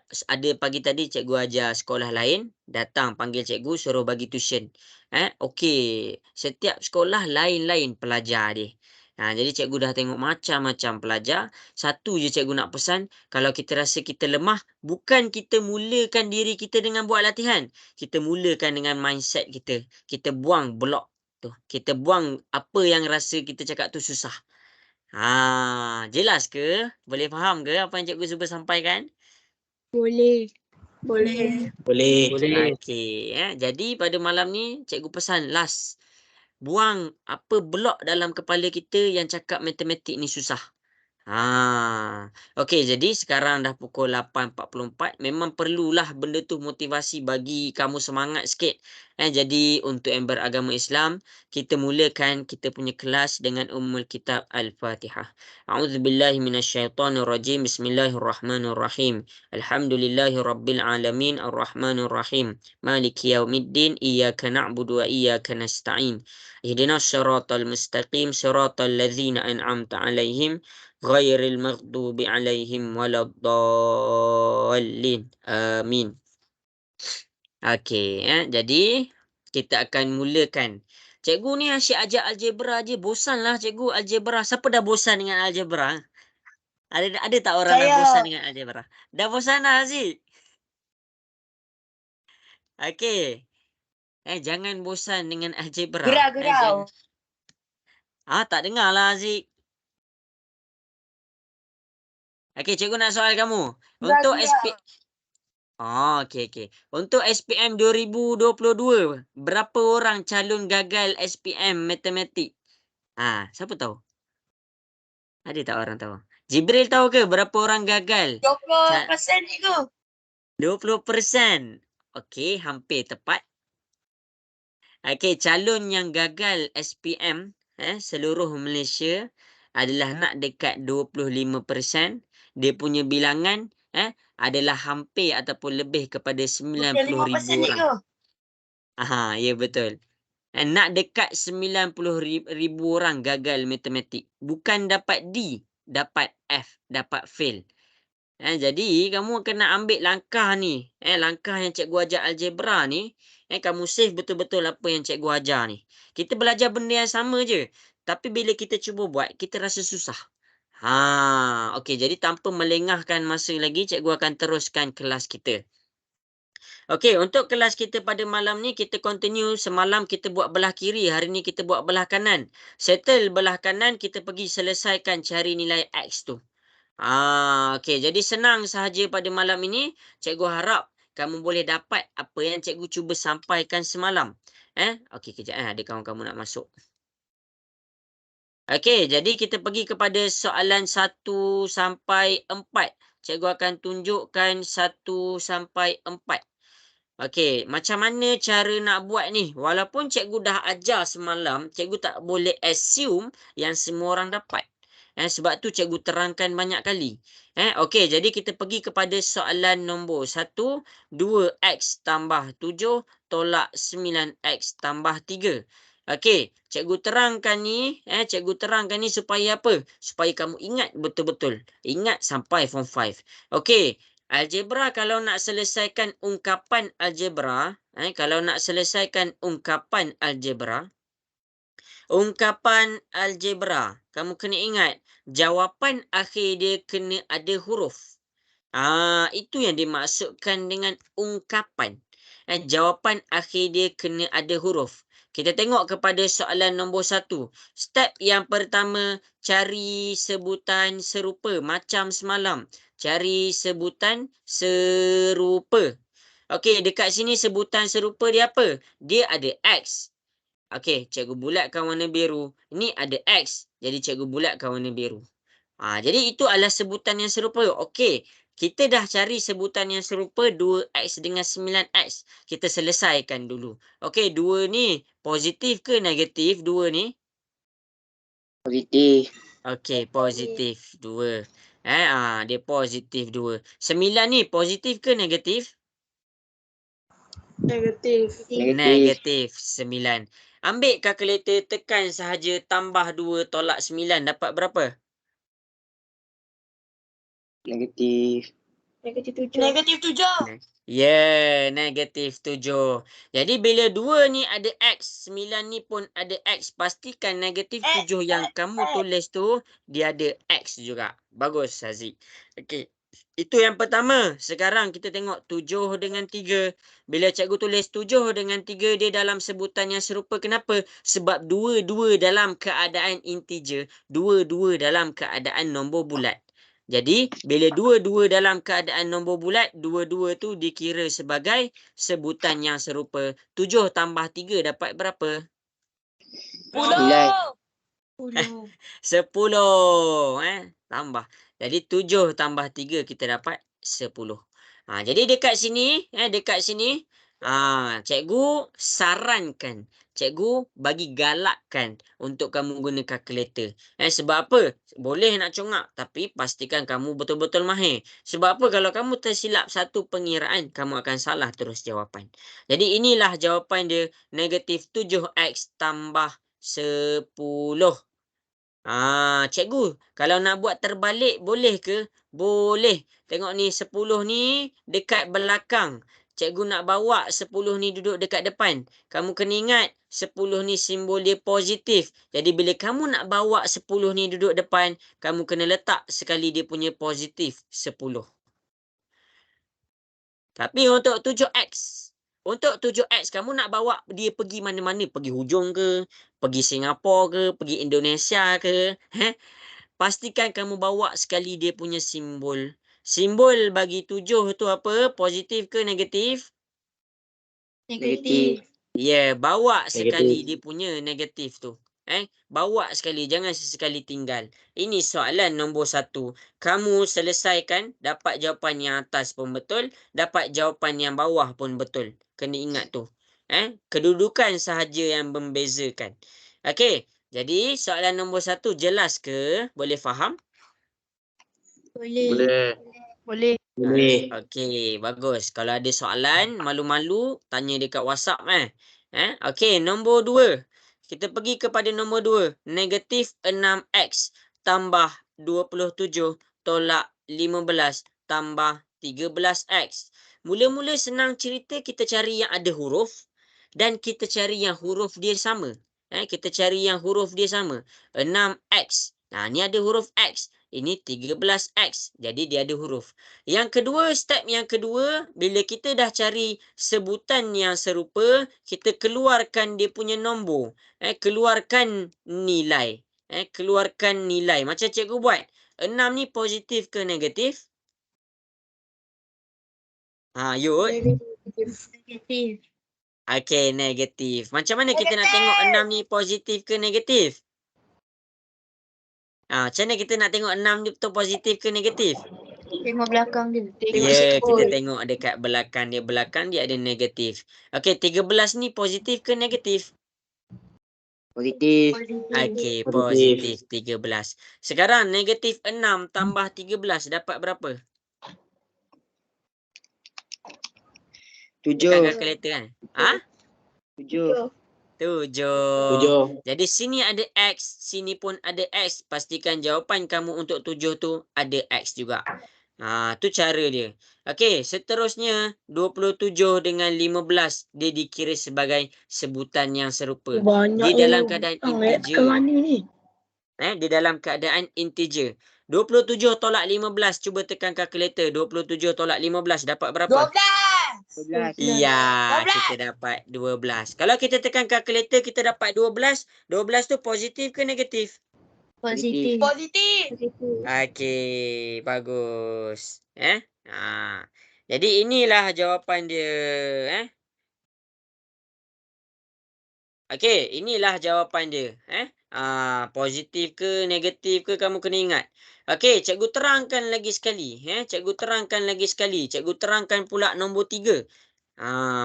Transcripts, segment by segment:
ada pagi tadi cikgu ajar sekolah lain, datang panggil cikgu suruh bagi tuition. Okey, setiap sekolah lain-lain pelajar dia. Jadi cikgu dah tengok macam-macam pelajar, satu je cikgu nak pesan, kalau kita rasa kita lemah, bukan kita mulakan diri kita dengan buat latihan. Kita mulakan dengan mindset kita. Kita buang blok tu. Kita buang apa yang rasa kita cakap tu susah. Jelas ke? Boleh faham ke apa yang cikgu cuba sampaikan? Boleh. Boleh. Boleh. Okey, jadi pada malam ni cikgu pesan last. Buang apa blok dalam kepala kita yang cakap matematik ni susah. Okey, jadi sekarang dah pukul 8.44, memang perlulah benda tu motivasi bagi kamu semangat sikit. Jadi untuk yang beragama Islam, kita mulakan kita punya kelas dengan Ummul Kitab Al-Fatihah. A'udzubillahi minasyaitonirrajim. Bismillahirrahmanirrahim. Alhamdulillahirabbil alamin arrahmanirrahim. Maliki yaumiddin. Iyyaka na'budu wa iyyaka nasta'in. Ihdinas siratal mustaqim, siratal ladzina an'amta 'alaihim ghairil maghdubi 'alaihim waladdallin. Amin. Okey, jadi kita akan mulakan. Cikgu ni asyik ajar algebra je, bosanlah cikgu algebra. Siapa dah bosan dengan algebra? Ada tak orang dah bosan dengan algebra? Dah bosan dah, Haziq? Okey. Jangan bosan dengan algebra. Gurau. Tak dengar lah, Haziq. Okey, cikgu nak soal kamu. Untuk okey. Untuk SPM 2022, berapa orang calon gagal SPM matematik? Siapa tahu? Ada tak orang tahu? Jibril tahu ke berapa orang gagal? 20% cikgu. 20%. Okey, hampir tepat. Okey, calon yang gagal SPM seluruh Malaysia adalah nak dekat 25%. Dia punya bilangan adalah hampir ataupun lebih kepada 90,000 orang. Ya betul. Nak dekat 90,000 orang gagal matematik. Bukan dapat D, dapat F, dapat fail. Jadi kamu kena ambil langkah ni. Langkah yang cikgu ajar algebra ni. Kamu save betul-betul apa yang cikgu ajar ni. Kita belajar benda yang sama je. Tapi bila kita cuba buat, kita rasa susah. Okey, jadi tanpa melengahkan masa lagi, cikgu akan teruskan kelas kita. Okey, untuk kelas kita pada malam ni, kita continue. Semalam kita buat belah kiri, hari ni kita buat belah kanan. Settle belah kanan, kita pergi selesaikan cari nilai X tu. Okey, jadi senang sahaja pada malam ini. Cikgu harap kamu boleh dapat apa yang cikgu cuba sampaikan semalam. Okey, kejap ada kawan-kamu nak masuk. Okey, jadi kita pergi kepada soalan 1 sampai 4. Cikgu akan tunjukkan 1 sampai 4. Okey, macam mana cara nak buat ni? Walaupun cikgu dah ajar semalam, cikgu tak boleh assume yang semua orang dapat. Sebab tu cikgu terangkan banyak kali. Okey, jadi kita pergi kepada soalan nombor 1. 2x tambah 7 tolak 9x tambah 3. Okey, cikgu terangkan ni supaya apa? Supaya kamu ingat betul-betul. Ingat sampai form 5. Okey, algebra kalau nak selesaikan ungkapan algebra, kamu kena ingat jawapan akhir dia kena ada huruf. Itu yang dimaksudkan dengan ungkapan. Jawapan akhir dia kena ada huruf. Kita tengok kepada soalan nombor 1. Step yang pertama, cari sebutan serupa macam semalam. Cari sebutan serupa. Okey, dekat sini sebutan serupa dia apa? Dia ada X. Okey, cikgu bulatkan warna biru. Ini ada X. Jadi cikgu bulatkan warna biru. Jadi itu adalah sebutan yang serupa. Okey, kita dah cari sebutan yang serupa 2x dengan 9x. Kita selesaikan dulu. Okey, 2 ni positif ke negatif 2 ni? Positif. Okey, positif 2. Dia positif 2. 9 ni positif ke negatif? Negatif. Negatif 9. Ambil kalkulator, tekan sahaja tambah 2 tolak 9. Dapat berapa? Negatif Negatif 7. Ya, negatif 7. Jadi bila 2 ni ada X, 9 ni pun ada X, pastikan negatif 7 yang kamu tulis tu, dia ada X juga. Bagus, Haziq. Okey. Itu yang pertama. Sekarang kita tengok 7 dengan 3. Bila cikgu tulis 7 dengan 3, dia dalam sebutan yang serupa. Kenapa? Sebab dua-dua dalam keadaan integer, dua-dua dalam keadaan nombor bulat. Jadi, bila dua-dua dalam keadaan nombor bulat, dua-dua tu dikira sebagai sebutan yang serupa. 7 tambah 3 dapat berapa? 10. 10. Tambah. Jadi 7 tambah 3 kita dapat 10. Jadi dekat sini, cikgu sarankan, cikgu bagi galakkan untuk kamu guna kalkulator. Sebab apa? Boleh nak congak, tapi pastikan kamu betul-betul mahir. Sebab apa? Kalau kamu tersilap satu pengiraan, kamu akan salah terus jawapan. Jadi inilah jawapan dia, negatif 7X tambah 10. Cikgu, kalau nak buat terbalik boleh ke? Boleh. Tengok ni 10 ni dekat belakang. Cikgu nak bawa 10 ni duduk dekat depan. Kamu kena ingat 10 ni simbol dia positif. Jadi bila kamu nak bawa 10 ni duduk depan, kamu kena letak sekali dia punya positif 10. Tapi untuk 7X, kamu nak bawa dia pergi mana-mana, pergi hujung ke, pergi Singapura ke, pergi Indonesia ke, pastikan kamu bawa sekali dia punya simbol. Simbol bagi 7 tu apa? Positif ke negatif? Negatif. Ya, bawa sekali dia punya negatif tu. Bawa sekali, jangan sesekali tinggal. Ini soalan nombor 1. Kamu selesaikan, dapat jawapan yang atas pun betul, dapat jawapan yang bawah pun betul. Kena ingat tu. Kedudukan sahaja yang membezakan. Okey, jadi soalan nombor 1 jelas ke? Boleh faham? Boleh. Okey, bagus. Kalau ada soalan, malu-malu, tanya dekat WhatsApp. Okey, nombor 2. Kita pergi kepada nombor 2. Negatif 6X tambah 27 tolak 15 tambah 13X. Mula-mula senang cerita, kita cari yang ada huruf dan kita cari yang huruf dia sama. Kita cari yang huruf dia sama. 6X. Ni ada huruf X. Ini 13X. Jadi dia ada huruf. Yang kedua, step yang kedua, bila kita dah cari sebutan yang serupa, kita keluarkan dia punya nombor. Keluarkan nilai. Keluarkan nilai. Macam cikgu buat. 6 ni positif ke negatif? Yud. Negatif. Okey, negatif. Macam mana kita nak tengok 6 ni positif ke negatif? Macam mana kita nak tengok 6 ni betul positif ke negatif? Tengok belakang dia. Ya, kita tengok dekat belakang dia. Belakang dia ada negatif. Okey, 13 ni positif ke negatif? Positif. Okey, positif 13. Sekarang negatif 6 tambah 13 dapat berapa? 7. Dekat kalkulator kan? 7. 7. Jadi sini ada X, sini pun ada X. Pastikan jawapan kamu untuk 7 tu ada X juga. Tu cara dia. Okey, seterusnya 27 dengan 15 dia dikira sebagai sebutan yang serupa. Dia dalam keadaan integer. Dia dalam keadaan integer. 27 tolak 15, cuba tekan kalkulator. 27 tolak 15 dapat berapa? 12. Iya, 12. kita dapat 12. Kalau kita tekan kalkulator, kita dapat 12. 12 tu positif ke negatif? Positif. Okey, bagus. Jadi inilah jawapan dia. Okey, inilah jawapan dia. Positif ke negatif ke kamu kena ingat. Okey, cikgu terangkan lagi sekali. Cikgu terangkan lagi sekali. Cikgu terangkan pula nombor 3.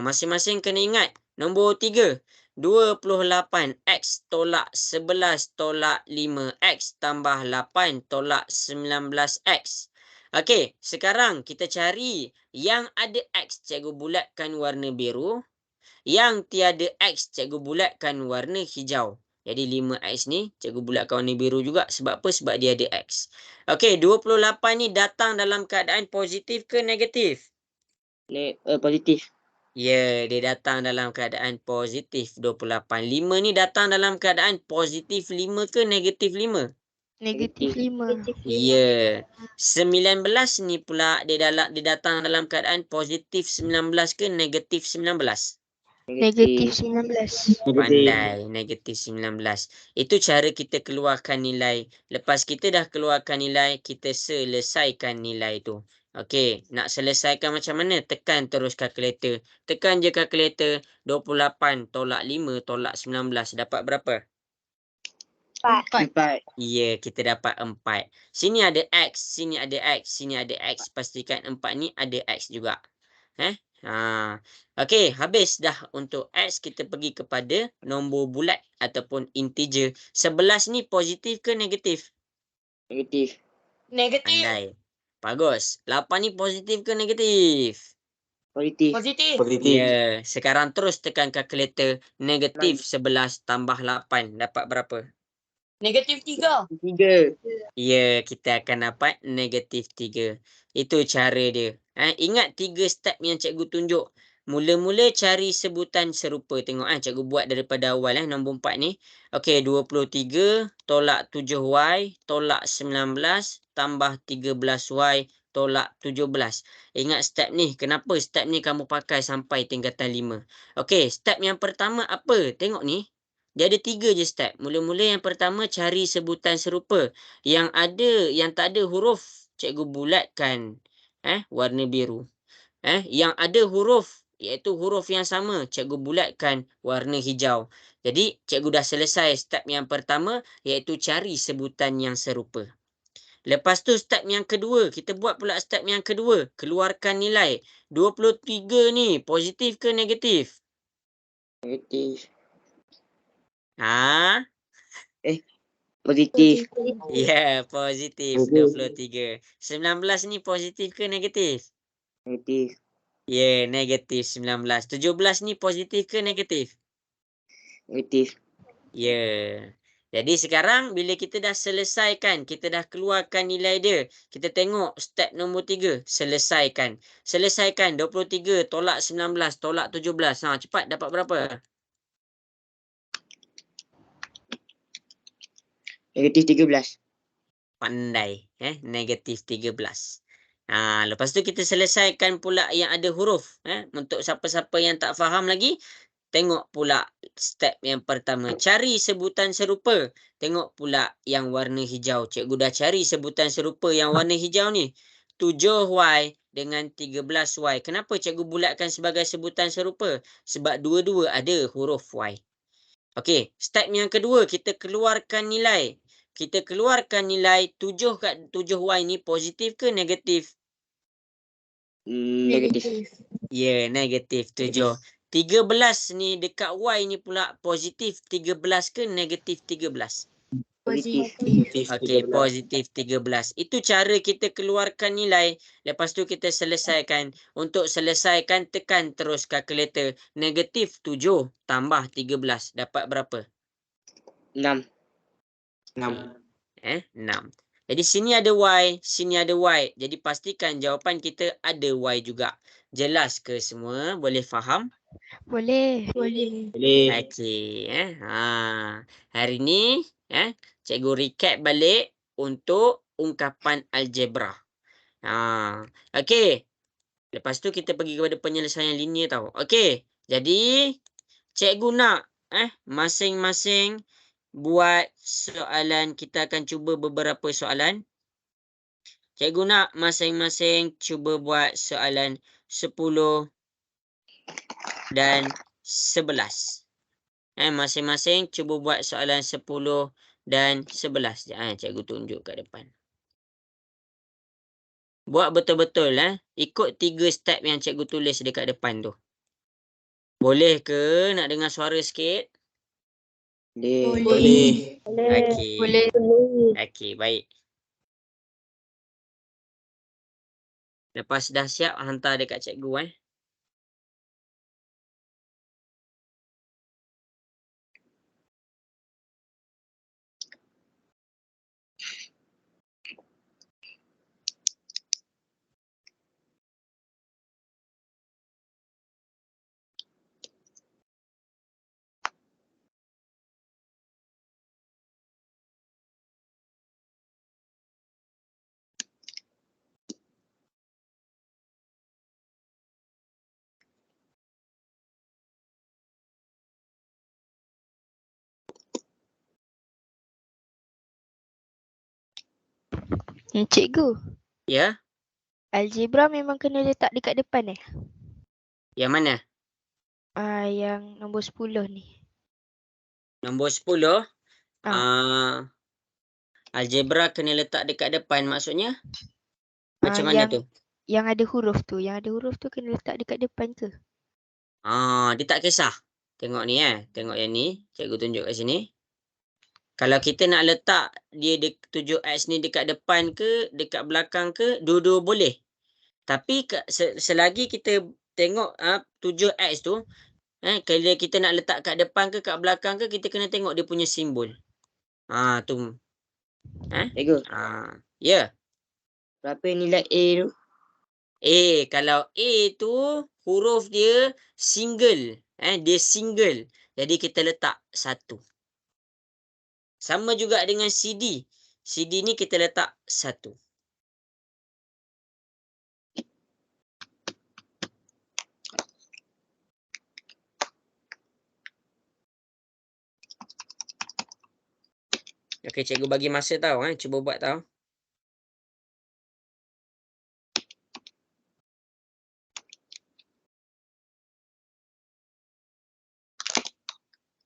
Masing-masing kena ingat. Nombor 3. 28X tolak 11 tolak 5X tambah 8 tolak 19X. Okey, sekarang kita cari yang ada X. Cikgu bulatkan warna biru. Yang tiada X, cikgu bulatkan warna hijau. Jadi 5X ni cikgu bulatkan warna biru juga. Sebab apa? Sebab dia ada X. Okey, 28 ni datang dalam keadaan positif ke negatif? Positif. Ya, dia datang dalam keadaan positif 28. 5 ni datang dalam keadaan positif 5 ke negatif 5? Negatif 5. Ya. 19 ni pula dia datang dalam keadaan positif 19 ke negatif 19? Negatif 19. Pandai, negatif 19. Itu cara kita keluarkan nilai. Lepas kita dah keluarkan nilai, kita selesaikan nilai tu. Okey, nak selesaikan macam mana? Tekan terus kalkulator. Tekan je kalkulator, 28 tolak 5 tolak 19. Dapat berapa? 4. Ya, kita dapat 4. Sini ada X, sini ada X, sini ada X. Pastikan 4 ni ada X juga. Okey, habis dah untuk X, kita pergi kepada nombor bulat ataupun integer. 11 ni positif ke negatif? Negatif. Pandai. Bagus. 8 ni positif ke negatif? Positif. Ya, sekarang terus tekan kalkulator. Negatif 11 tambah 8. Dapat berapa? Negatif 3. 3. Ya, kita akan dapat negatif 3. Itu cara dia. Ingat 3 step yang cikgu tunjuk. Mula-mula cari sebutan serupa. Tengok cikgu buat daripada awal nombor 4 ni. Okey, 23 tolak 7Y tolak 19 tambah 13Y tolak 17. Ingat step ni. Kenapa step ni kamu pakai sampai tingkatan 5? Okey, step yang pertama apa? Tengok ni. Dia ada 3 je step. Mula-mula yang pertama cari sebutan serupa. Yang tak ada huruf, cikgu bulatkan warna biru. Yang ada huruf, iaitu huruf yang sama, cikgu bulatkan warna hijau. Jadi, cikgu dah selesai step yang pertama, iaitu cari sebutan yang serupa. Lepas tu step yang kedua, kita buat pula step yang kedua, keluarkan nilai. 23 ni positif ke negatif? Negatif. Positif. Ya, positif 23. 19 ni positif ke negatif? Negatif. Ya, negatif 19. 17 ni positif ke negatif? Negatif. Ya. Jadi sekarang bila kita dah selesaikan, kita dah keluarkan nilai dia. Kita tengok step nombor 3, selesaikan. Selesaikan 23 tolak 19 tolak 17. Cepat dapat berapa? Negatif 13. Pandai. Negatif 13. Lepas tu kita selesaikan pula yang ada huruf. Untuk siapa-siapa yang tak faham lagi, tengok pula step yang pertama. Cari sebutan serupa. Tengok pula yang warna hijau. Cikgu dah cari sebutan serupa yang warna hijau ni. 7Y dengan 13Y. Kenapa cikgu bulatkan sebagai sebutan serupa? Sebab dua-dua ada huruf Y. Okey, step yang kedua, kita keluarkan nilai. Kita keluarkan nilai 7 kat 7Y ni positif ke negatif? Negatif. Ya, negatif 7. 13 ni dekat Y ni pula positif 13 ke negatif 13? Positif. Okey, positif 13. Itu cara kita keluarkan nilai. Lepas tu kita selesaikan. Untuk selesaikan, tekan terus kalkulator. Negatif 7 tambah 13. Dapat berapa? 6. 6. Jadi sini ada Y, sini ada Y. Jadi pastikan jawapan kita ada Y juga. Jelas ke semua? Boleh faham? Boleh. Okey. Hari ni cikgu recap balik untuk ungkapan algebra. Okey. Lepas tu kita pergi kepada penyelesaian linear tau. Okey. Jadi cikgu nak masing-masing buat soalan. Kita akan cuba beberapa soalan. Cikgu nak masing-masing cuba buat soalan 10 dan 11. Masing-masing cuba buat soalan 10 dan 11. Cikgu tunjuk kat depan. Buat betul-betul ikut 3 step yang cikgu tulis dekat depan tu. Boleh ke nak dengar suara sikit? Boleh. Okey. Boleh. Okey, baik. Lepas dah siap, hantar dekat cikgu Cikgu, Ya, algebra memang kena letak dekat depan yang mana? Yang nombor 10 ni. Nombor 10. Ah. Algebra kena letak dekat depan maksudnya? Macam mana tu? Yang ada huruf tu. Yang ada huruf tu kena letak dekat depan ke? Dia tak kisah. Tengok ni Tengok yang ni. Cikgu tunjuk kat sini. Kalau kita nak letak dia 7X ni dekat depan ke, dekat belakang ke, dua-dua boleh. Tapi selagi kita tengok 7X tu, kalau kita nak letak kat depan ke kat belakang ke, kita kena tengok dia punya simbol. Tu. Cikgu, Ya. berapa nilai A tu? Kalau A tu huruf dia single. Dia single. Jadi kita letak 1. Sama juga dengan CD. CD ni kita letak 1. Okey, cikgu bagi masa tau. Cuba buat tau.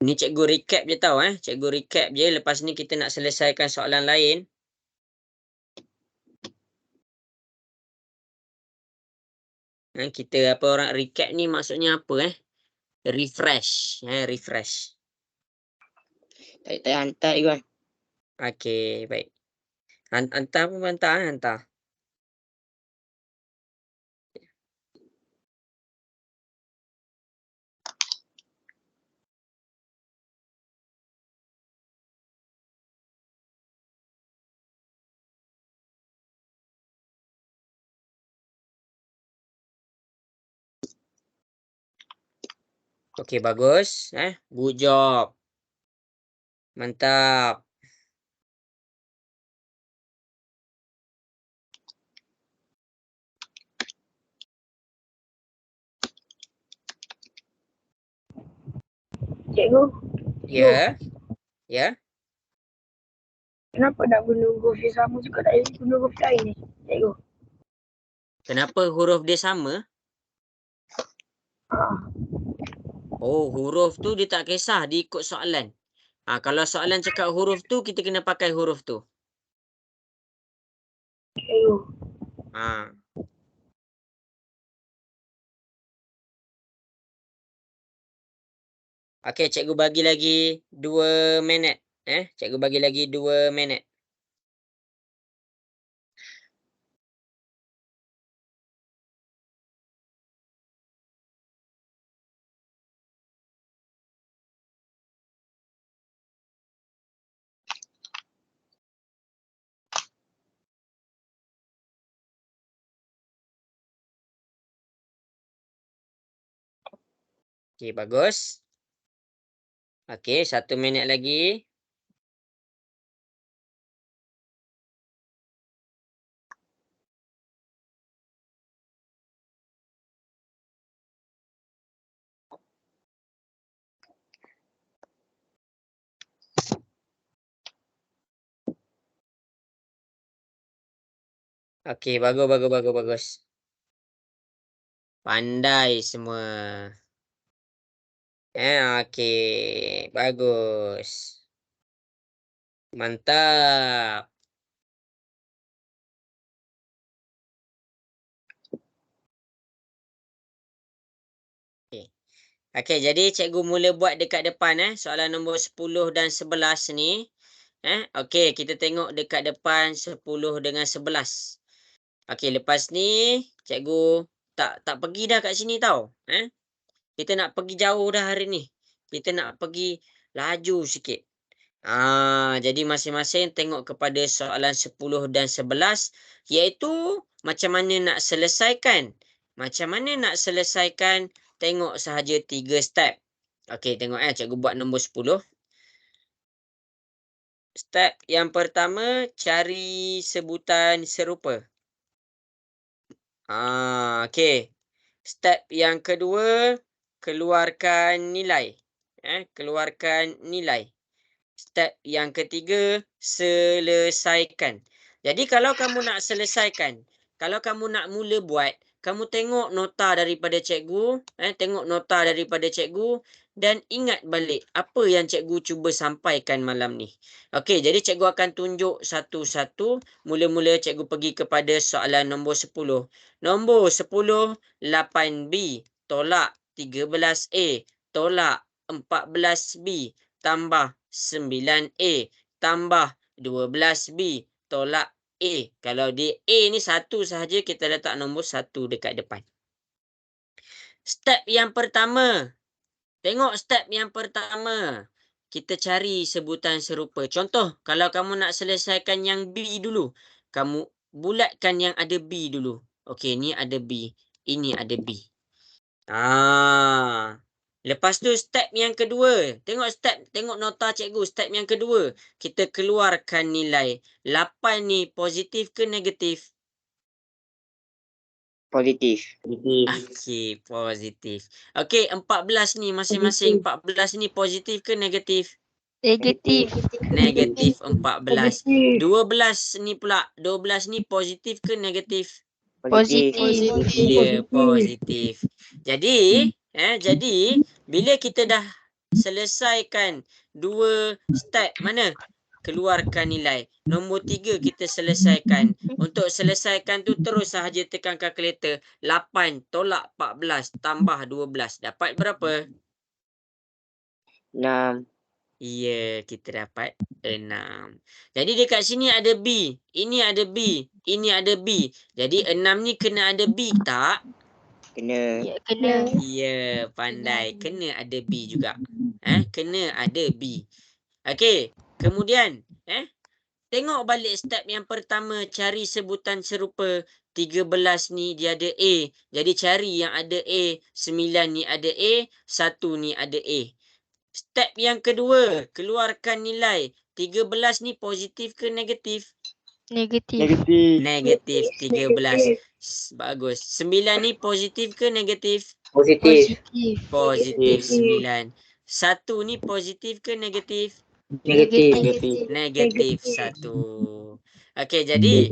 Ni cikgu recap je tau. Cikgu recap je. Lepas ni kita nak selesaikan soalan lain. Kita orang recap ni maksudnya apa refresh. Refresh. Tak hantar cikgu kan? Okey, baik. Hantar pun hantar. Hantar. Okey, bagus. Good job. Mantap. Cikgu. Ya. Ya. Kenapa nak guna huruf yang sama juga tak boleh guna huruf lain ni, cikgu? Kenapa huruf dia sama? Huruf tu dia tak kisah. Dia ikut soalan. Kalau soalan cakap huruf tu, kita kena pakai huruf tu. Cikgu. Okey, cikgu bagi lagi 2 minit. Cikgu bagi lagi 2 minit. Okey, bagus. Okey, 1 minit lagi. Okey, bagus. Pandai semua. Okey, bagus. Mantap. Okey, jadi cikgu mula buat dekat depan soalan nombor 10 dan 11 ni. Okey, kita tengok dekat depan 10 dengan 11. Okey, lepas ni cikgu tak pergi dah kat sini tau. Kita nak pergi jauh dah hari ni. Kita nak pergi laju sikit. Jadi masing-masing tengok kepada soalan 10 dan 11 iaitu macam mana nak selesaikan. Macam mana nak selesaikan, tengok sahaja 3 step. Okey, tengok cikgu buat nombor 10. Step yang pertama, cari sebutan serupa. Okey. Step yang kedua, keluarkan nilai. Keluarkan nilai. Step yang ketiga, selesaikan. Jadi kalau kamu nak selesaikan, kalau kamu nak mula buat, kamu tengok nota daripada cikgu, tengok nota daripada cikgu dan ingat balik apa yang cikgu cuba sampaikan malam ni. Okey, jadi cikgu akan tunjuk satu-satu. Mula-mula cikgu pergi kepada soalan nombor 10. Nombor 10, 8B tolak 13A tolak 14B tambah 9A tambah 12B tolak A. Kalau dia A ni satu sahaja, kita letak nombor 1 dekat depan. Step yang pertama. Tengok step yang pertama. Kita cari sebutan serupa. Contoh, kalau kamu nak selesaikan yang B dulu, kamu bulatkan yang ada B dulu. Okey, ni ada B. Ini ada B. Lepas tu step yang kedua. Tengok nota cikgu. Step yang kedua. Kita keluarkan nilai. 8 ni positif ke negatif? Positif. Okey, positif. Okey, 14 ni masing-masing 14 ni positif ke negatif? Negatif. Negatif 14. 12 ni pula. 12 ni positif ke negatif? Positif. Ya, positif. Jadi bila kita dah selesaikan 2 step, mana? Keluarkan nilai. Nombor 3 kita selesaikan. Untuk selesaikan tu terus sahaja tekan kalkulator. 8 tolak 14 tambah 12. Dapat berapa? 6. Ya, kita dapat 6. Jadi dekat sini ada B. Ini ada B. Ini ada B. Jadi 6 ni kena ada B tak? Kena. Ya, kena. Ya, pandai. Kena ada B juga. Kena ada B. Okey. Kemudian, tengok balik step yang pertama. Cari sebutan serupa. 13 ni dia ada A. Jadi cari yang ada A. 9 ni ada A. 1 ni ada A. Step yang kedua. Keluarkan nilai. 13 ni positif ke negatif? Negatif. Negatif 13. Bagus. 9 ni positif ke negatif? Positif. Positif 9. 1 ni positif ke negatif? Negatif. Negatif 1. Okey, jadi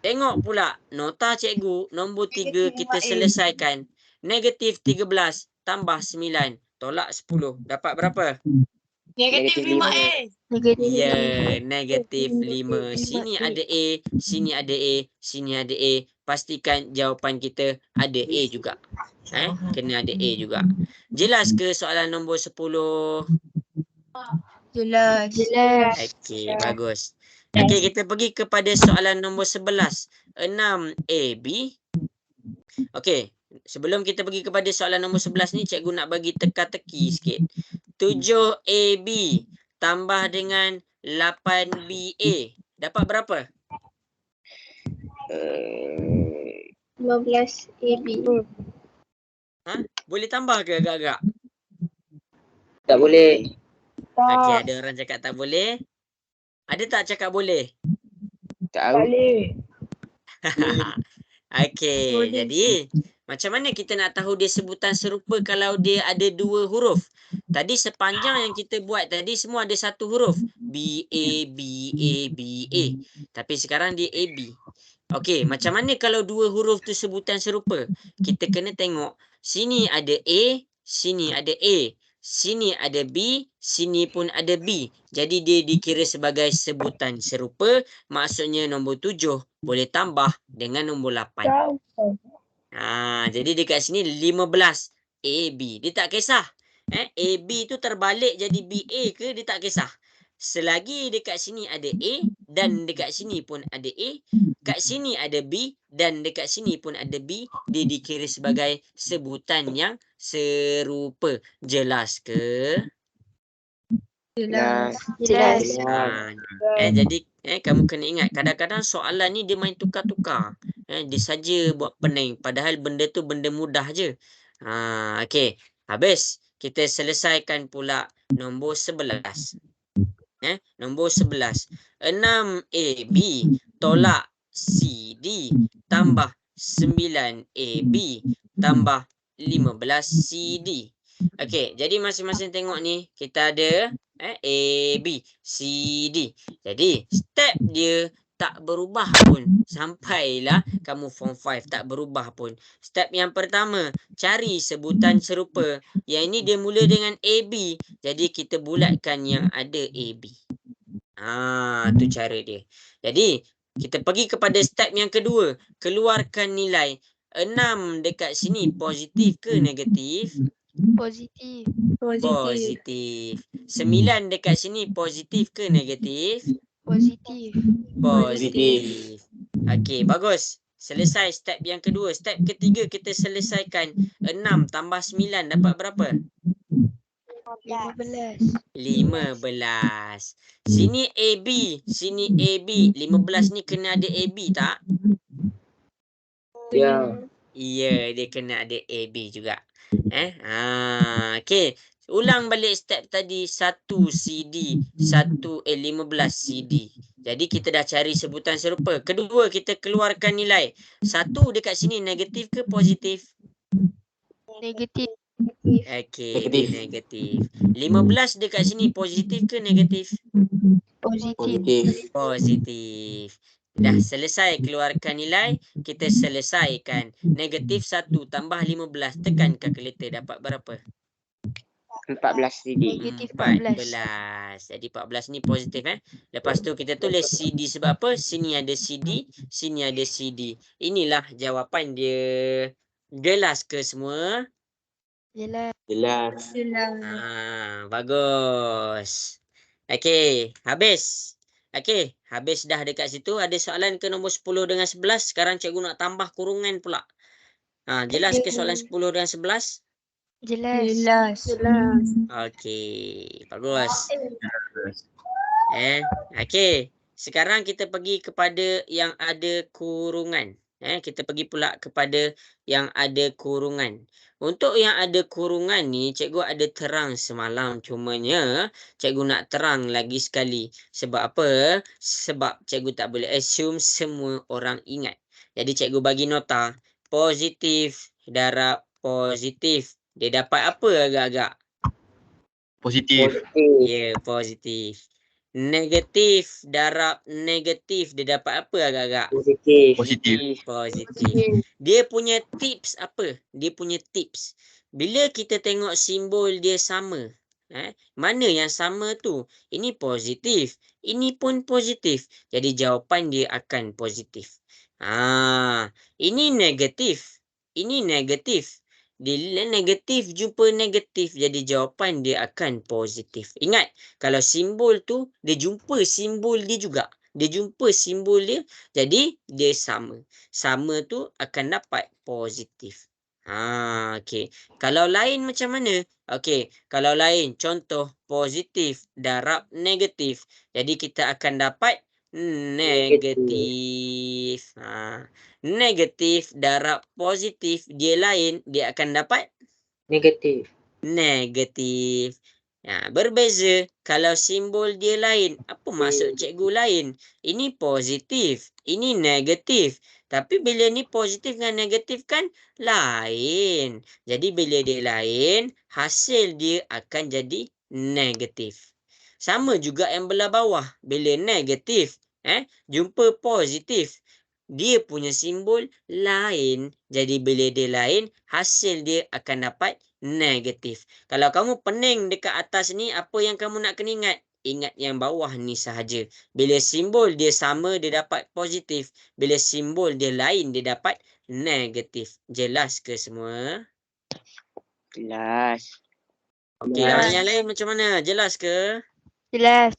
tengok pula nota cikgu. Nombor 3 kita selesaikan. Negatif 13 tambah 9 tolak 10. Dapat berapa? Negatif 5. Negatif. Ya, negatif 5. Sini ada A, sini ada A, sini ada A. Pastikan jawapan kita ada A juga. Kena ada A juga. Jelas ke soalan nombor 10? Jelas. Okey, bagus. Okey, kita pergi kepada soalan nombor 11. 6AB. Okey, sebelum kita pergi kepada soalan nombor 11 ni, cikgu nak bagi teka-teki sikit. 7AB tambah dengan 8BA. Dapat berapa? 15 AB. Boleh tambah ke agak-agak? Tak boleh. Okey, ada orang cakap tak boleh. Ada tak cakap boleh? Tak boleh. Okey, jadi macam mana kita nak tahu dia sebutan serupa kalau dia ada 2 huruf? Tadi sepanjang yang kita buat tadi semua ada 1 huruf. B, A, B, A, B, A. Tapi sekarang dia A, B. Okey, macam mana kalau 2 huruf tu sebutan serupa? Kita kena tengok. Sini ada A, sini ada A. Sini ada B, sini pun ada B. Jadi dia dikira sebagai sebutan serupa. Maksudnya nombor 7 boleh tambah dengan nombor 8. Jadi dekat sini 15 AB. Dia tak kisah. AB tu terbalik jadi BA ke, dia tak kisah. Selagi dekat sini ada A dan dekat sini pun ada A, kat sini ada B dan dekat sini pun ada B, dia dikira sebagai sebutan yang serupa. Jelas ke? Jelas. Jadi kamu kena ingat, kadang-kadang soalan ni dia main tukar-tukar. Dia saja buat pening, padahal benda tu benda mudah je. Okey, habis. Kita selesaikan pula nombor 11. Nombor 11. 6AB tolak CD tambah 9AB tambah 15CD. Okey, jadi masing-masing tengok ni, kita ada A, B, C, D. Jadi, step dia tak berubah pun. Sampailah kamu form 5 tak berubah pun. Step yang pertama, cari sebutan serupa. Yang ini dia mula dengan AB. Jadi kita bulatkan yang ada AB. Tu cara dia. Jadi kita pergi kepada step yang kedua. Keluarkan nilai. 6 dekat sini positif ke negatif? Positif. Positif. 9 dekat sini positif ke negatif? Positif. Positif. Okey, bagus. Selesai step yang kedua. Step ketiga kita selesaikan. 6 tambah 9 dapat berapa? 15. 15. Sini AB. Sini AB. 15 ni kena ada AB tak? Ya. Ya, dia kena ada AB juga. Okey. Ulang balik step tadi 1 CD, 15 CD. Jadi kita dah cari sebutan serupa. Kedua kita keluarkan nilai. 1 dekat sini negatif ke positif? Negatif. Okey, dia negatif. 15 dekat sini positif ke negatif? Positif. Positif. Dah selesai keluarkan nilai, kita selesaikan. Negatif 1 tambah 15, tekan kalkulator dapat berapa? 14 CD. Negatif 14. 14. Jadi 14 ni positif Lepas tu kita tulis CD sebab apa? Sini ada CD, sini ada CD. Inilah jawapan dia. Jelas ke semua? Jelas. Jelas. Bagus. Okey, habis. Okey, habis dah dekat situ. Ada soalan ke nombor 10 dengan 11? Sekarang cikgu nak tambah kurungan pula. Jelas ke soalan 10 dengan 11? Jelas. Okey, bagus. Okey, sekarang kita pergi kepada yang ada kurungan. Kita pergi pula kepada yang ada kurungan. Untuk yang ada kurungan ni, cikgu ada terang semalam. Cumanya, cikgu nak terang lagi sekali. Sebab apa? Sebab cikgu tak boleh assume semua orang ingat. Jadi, cikgu bagi nota. Positif, darab positif. Dia dapat apa agak-agak? Positif. Ya, positif. Negatif, darab negatif. Dia dapat apa agak-agak? Positif. Positif. Dia punya tips apa? Dia punya tips. Bila kita tengok simbol dia sama. Mana yang sama tu? Ini positif. Ini pun positif. Jadi jawapan dia akan positif. Ini negatif. Ini negatif. Bila negatif jumpa negatif, jadi jawapan dia akan positif. Ingat, kalau simbol tu, dia jumpa simbol dia juga. Dia jumpa simbol dia, jadi dia sama. Sama tu akan dapat positif. Okey. Kalau lain macam mana? Okey, kalau lain, contoh positif darab negatif. Jadi kita akan dapat negatif. Negatif darab positif, dia lain, dia akan dapat Negatif. negatif. Berbeza kalau simbol dia lain. Apa maksud cikgu lain? Ini positif, ini negatif. Tapi bila ni positif dengan negatif kan lain. Jadi bila dia lain, hasil dia akan jadi negatif. Sama juga yang belah bawah. Bila negatif, jumpa positif. Dia punya simbol lain. Jadi bila dia lain, hasil dia akan dapat negatif. Kalau kamu pening dekat atas ni, apa yang kamu nak kena ingat? Ingat yang bawah ni sahaja. Bila simbol dia sama, dia dapat positif. Bila simbol dia lain, dia dapat negatif. Jelas ke semua? Jelas. Okey, yang lain macam mana? Jelas ke? Jelas.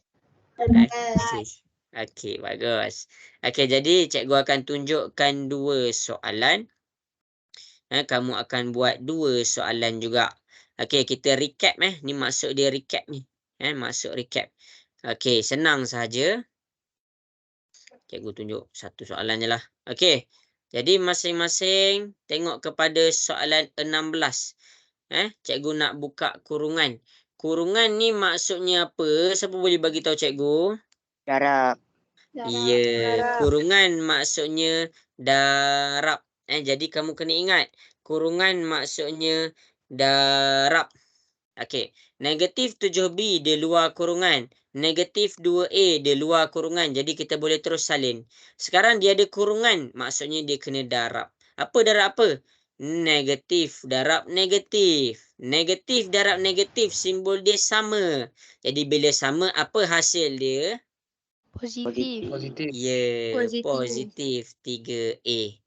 Okey, bagus. Okey, jadi cikgu akan tunjukkan 2 soalan. Kamu akan buat 2 soalan juga. Okey, kita recap ni maksud dia recap ni. Maksud recap. Okey, senang sahaja. Cikgu tunjuk 1 soalan je lah. Okey. Jadi masing-masing tengok kepada soalan 16. Cikgu nak buka kurungan. Kurungan ni maksudnya apa? Siapa boleh bagi tahu cikgu? Darab. Ya, kurungan maksudnya darab. Jadi kamu kena ingat, kurungan maksudnya darab. Okey. Negatif 7B di luar kurungan. Negatif 2A di luar kurungan. Jadi kita boleh terus salin. Sekarang dia ada kurungan. Maksudnya dia kena darab. Apa darab apa? Negatif darab negatif. Negatif darab negatif. Simbol dia sama. Jadi bila sama, apa hasil dia? Positif. Ya, Positif. positif 3A.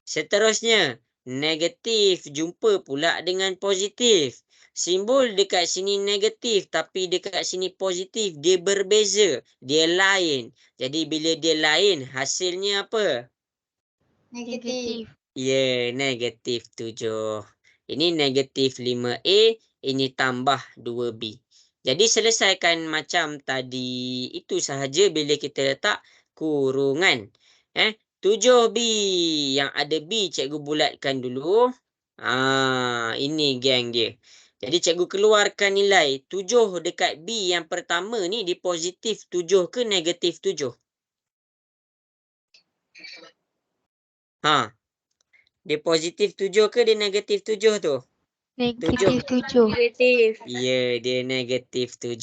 Seterusnya, negatif jumpa pula dengan positif. Simbol dekat sini negatif tapi dekat sini positif. Dia berbeza. Dia lain. Jadi bila dia lain, hasilnya apa? Negatif. Ya, negatif 7. Ini negatif 5A. Ini tambah 2B. Jadi selesaikan macam tadi. Itu sahaja bila kita letak kurungan. 7B. Yang ada B, cikgu bulatkan dulu. Ini geng dia. Jadi cikgu keluarkan nilai 7 dekat B yang pertama ni di positif 7 ke negatif 7? Dia positif 7 ke dia negatif 7 tu? Negatif 7. Negatif. Ya, dia negatif 7.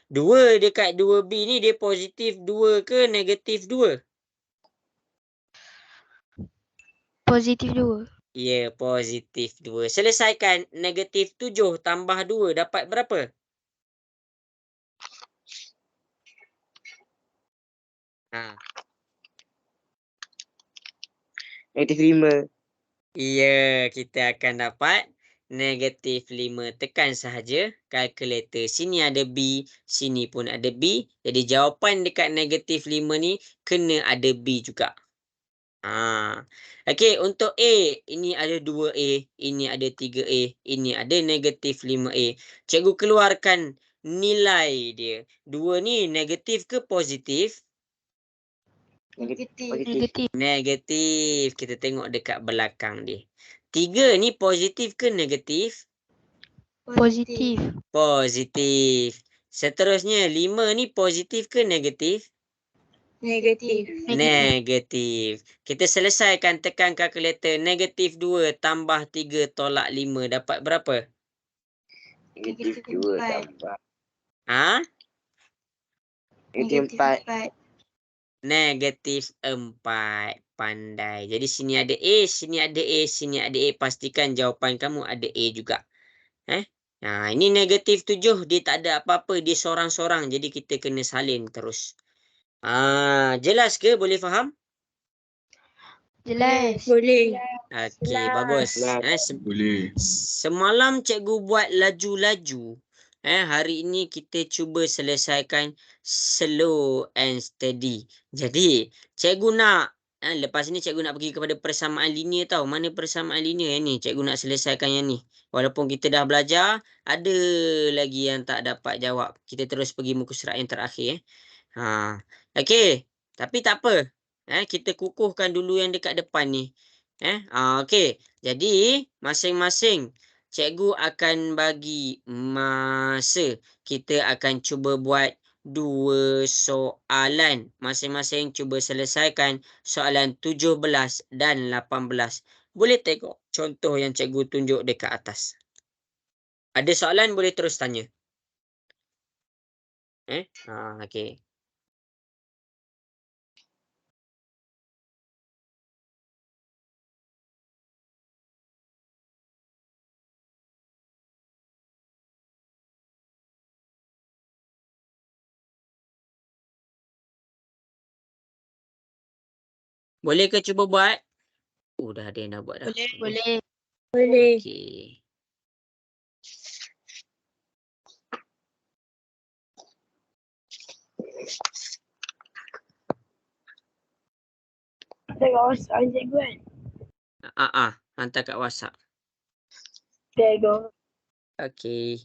2 dekat 2B ni dia positif 2 ke negatif 2? Positif 2. Ya, positif 2. Selesaikan negatif 7 tambah 2 dapat berapa? Negatif 5. Ya, kita akan dapat negatif 5. Tekan sahaja kalkulator. Sini ada B, sini pun ada B. Jadi jawapan dekat negatif 5 ni kena ada B juga. Okey, untuk A, ini ada 2A, ini ada 3A, ini ada negatif 5A. Cikgu keluarkan nilai dia. 2 ni negatif ke positif? Negatif. Negatif. Negatif. Kita tengok dekat belakang dia. 3 ni positif ke negatif? Positif. Positif. Seterusnya, 5 ni positif ke negatif? Negatif. Negatif. Kita selesaikan, tekan kalkulator. Negatif 2 tambah 3 tolak 5 dapat berapa? Negatif 2 tambah. Negatif 4. Negatif 4. Pandai. Jadi sini ada A, sini ada A, sini ada A. Pastikan jawapan kamu ada A juga. Ini negatif 7. Dia tak ada apa-apa. Dia sorang-sorang. Jadi kita kena salin terus. Jelas ke? Boleh faham? Jelas. Boleh. Okey, bagus. Boleh. Semalam cikgu buat laju-laju. Hari ini kita cuba selesaikan slow and steady. Jadi, cikgu nak lepas ni cikgu nak pergi kepada persamaan linear tau. Mana persamaan linear yang ni? Cikgu nak selesaikan yang ni. Walaupun kita dah belajar, ada lagi yang tak dapat jawab. Kita terus pergi muka surat yang terakhir. Okey, tapi tak apa. Kita kukuhkan dulu yang dekat depan ni. Okey. Jadi, masing-masing cikgu akan bagi masa. Kita akan cuba buat 2 soalan. Masing-masing cuba selesaikan soalan 17 dan 18. Boleh tengok contoh yang cikgu tunjuk dekat atas. Ada soalan boleh terus tanya. Okey. Boleh ke cuba buat? Dah ada yang dah buat dah. Boleh. Boleh. Okey. Tengok WhatsApp cikgu kan. Hantar kat WhatsApp. Tengok. Okey.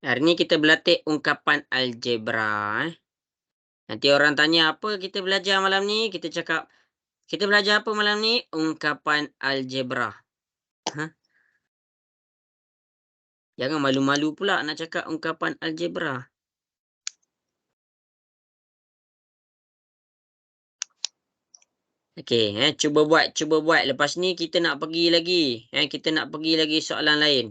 Hari ni kita berlatih ungkapan algebra. Nanti orang tanya apa kita belajar malam ni, kita cakap kita belajar apa malam ni? Ungkapan algebra. Jangan malu-malu pula nak cakap ungkapan algebra. Okey, cuba buat. Lepas ni kita nak pergi lagi. Kita nak pergi lagi soalan lain.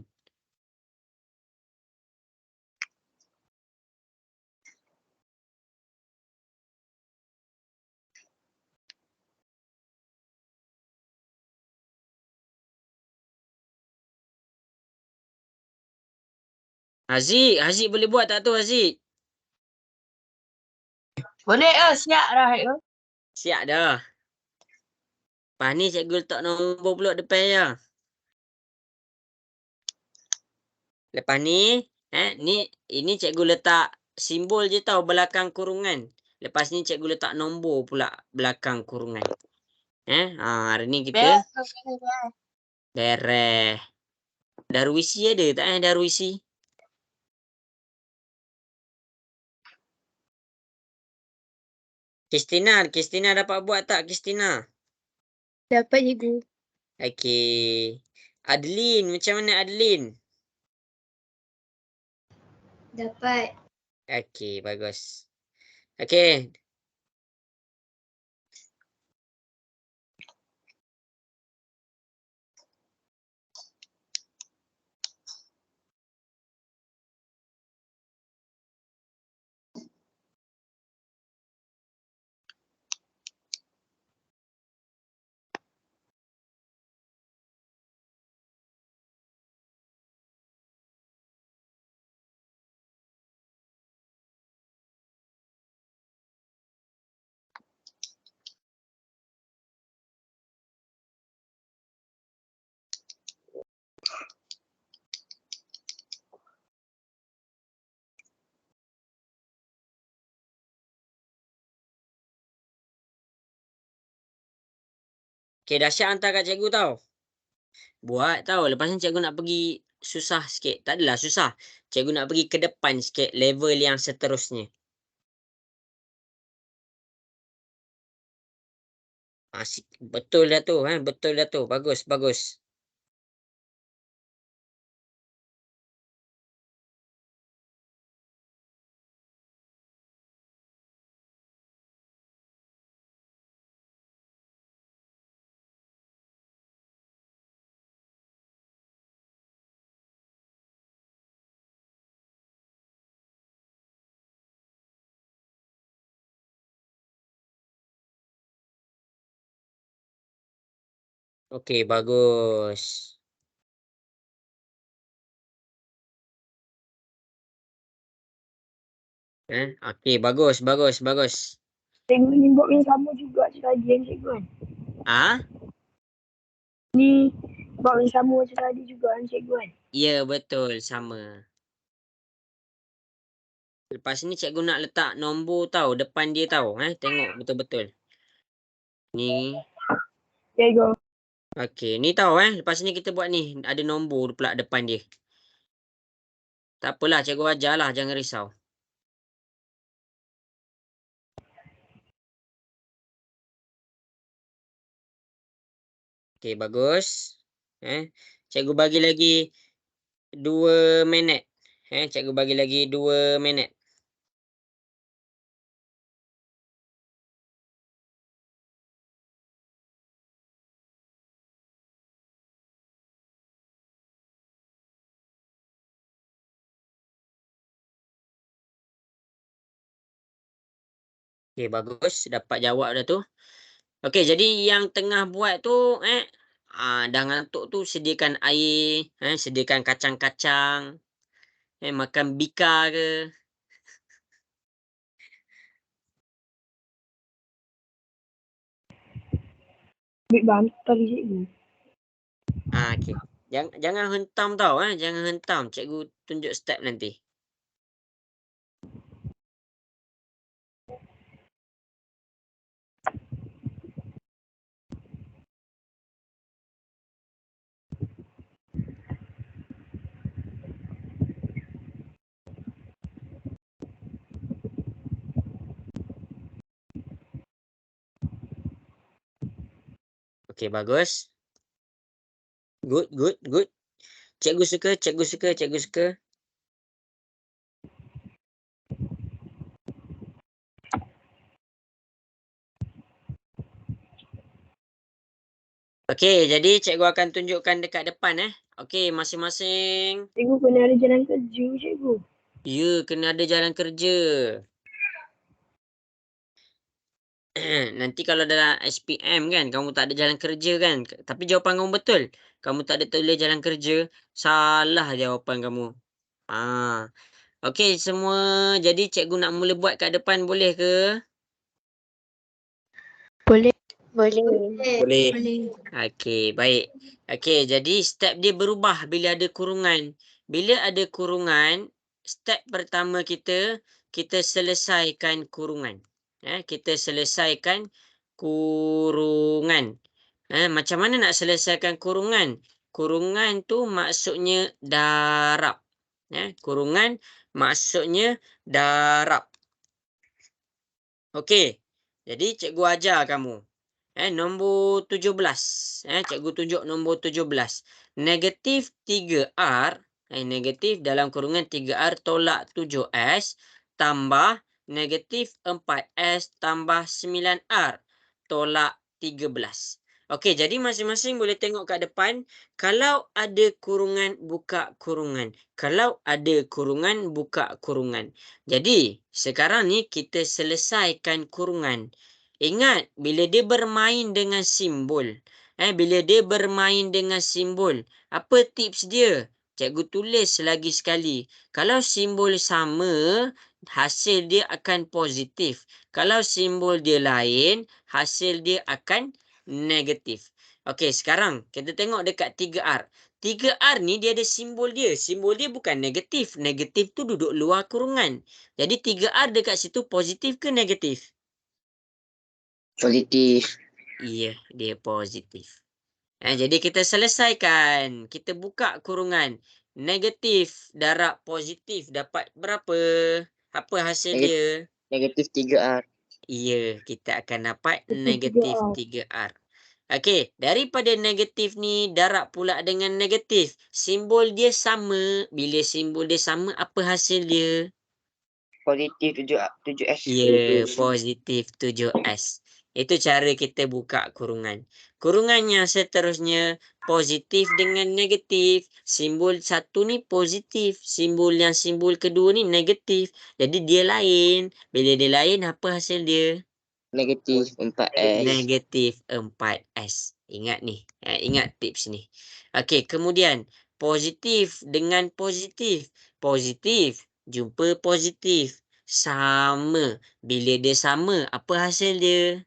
Haziq boleh buat tak tu Haziq? Boleh siap dah. Siap dah. Lepas ni cikgu letak nombor pula depan ya. Lepas ni, ini cikgu letak simbol je tau belakang kurungan. Lepas ni cikgu letak nombor pula belakang kurungan. Hari ni kita beres. Darwisi ada tak Darwisi? Kristina dapat buat tak Kristina? Dapat cikgu. Okey. Adeline, macam mana Adeline? Dapat. Okey, bagus. Okey. Okey, Dahsyat hantar kat cikgu tau. Buat tau. Lepas ni cikgu nak pergi susah sikit. Tak adalah susah. Cikgu nak pergi ke depan sikit level yang seterusnya. Betul dah tu. Betul dah tu. Bagus. Okey, bagus. Okey, bagus. Cikgu ni buat yang sama juga tadi kan cikgu kan. Ni buat yang sama macam tadi juga kan cikgu kan. Ya, betul. Sama. Lepas ni cikgu nak letak nombor tau. Depan dia tau. Tengok betul-betul. Ni. Cikgu. Okey, ni tau lepas ni kita buat ni. Ada nombor pula depan dia. Tak apalah, cikgu ajarlah. Jangan risau. Okey, bagus. Cikgu bagi lagi 2 minit. Cikgu bagi lagi 2 minit. Okey, bagus. Dapat jawab dah tu. Okey, jadi yang tengah buat tu, dah ngantuk tu sediakan air, sediakan kacang-kacang, makan bika ke. Ambil bantal cikgu. Okey. Jangan hentam tau, jangan hentam. Cikgu tunjuk step nanti. Okey, bagus. Good. Cikgu suka, cikgu suka, cikgu suka. Okey, jadi cikgu akan tunjukkan dekat depan Okey, masing-masing. Cikgu kena ada jalan kerja, cikgu. Ya, kena ada jalan kerja. Nanti kalau dalam SPM kan, kamu tak ada jalan kerja kan. Tapi jawapan kamu betul. Kamu tak ada tulis jalan kerja. Salah jawapan kamu. Okey, semua. Jadi cikgu nak mula buat kat depan boleh ke? Boleh. Boleh. Okey, baik. Okey, jadi step dia berubah bila ada kurungan. Bila ada kurungan, step pertama kita selesaikan kurungan. Kita selesaikan kurungan. Macam mana nak selesaikan kurungan? Kurungan tu maksudnya darab. Kurungan maksudnya darab. Okey. Jadi cikgu ajar kamu. Nombor 17. Cikgu tunjuk nombor 17. Negatif 3R. Negatif dalam kurungan 3R tolak 7S. Tambah negatif 4S tambah 9R. Tolak 13. Okey, jadi masing-masing boleh tengok kat depan. Kalau ada kurungan, buka kurungan. Kalau ada kurungan, buka kurungan. Jadi, sekarang ni kita selesaikan kurungan. Ingat, bila dia bermain dengan simbol. Bila dia bermain dengan simbol. Apa tips dia? Cikgu tulis lagi sekali. Kalau simbol sama, hasil dia akan positif. Kalau simbol dia lain, hasil dia akan negatif. Okey, sekarang kita tengok dekat 3R. 3R ni dia ada simbol dia. Simbol dia bukan negatif. Negatif tu duduk luar kurungan. Jadi 3R dekat situ positif ke negatif? Positif. Ya, dia positif. Jadi kita selesaikan. Kita buka kurungan. Negatif darab positif dapat berapa? Apa hasil dia? Negatif 3R. Ya, kita akan dapat Negatif negatif 3R. Okey, daripada negatif ni darab pula dengan negatif. Simbol dia sama. Bila simbol dia sama, apa hasil dia? Positif 7S. Ya, positif 7S. Itu cara kita buka kurungan. Kurungan yang seterusnya, positif dengan negatif. Simbol satu ni positif. Simbol kedua ni negatif. Jadi dia lain. Bila dia lain, apa hasil dia? Negatif 4S. Negatif 4S. Ingat ni. Ingat tips ni. Okey, kemudian positif dengan positif. Positif jumpa positif. Sama. Bila dia sama, apa hasil dia?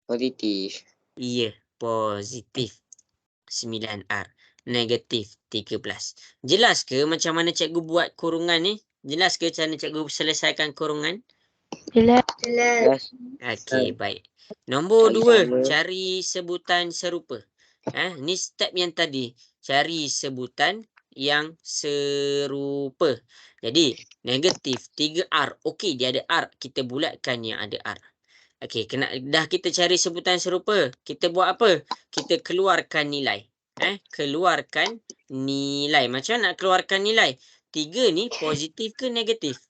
Positif. Ya, positif. 9R. Negatif 13. Jelas ke macam mana cikgu buat kurungan ni? Jelas ke cara cikgu selesaikan kurungan? Jelas. Okey, baik. Nombor Kali 2, sama. cari sebutan serupa. Ni step yang tadi. Cari sebutan yang serupa. Jadi, negatif 3R. Okey, dia ada R. Kita bulatkan yang ada R. Okey, dah kita cari sebutan serupa. Kita buat apa? Kita keluarkan nilai. Keluarkan nilai. Macam mana nak keluarkan nilai? 3 ni positif ke negatif?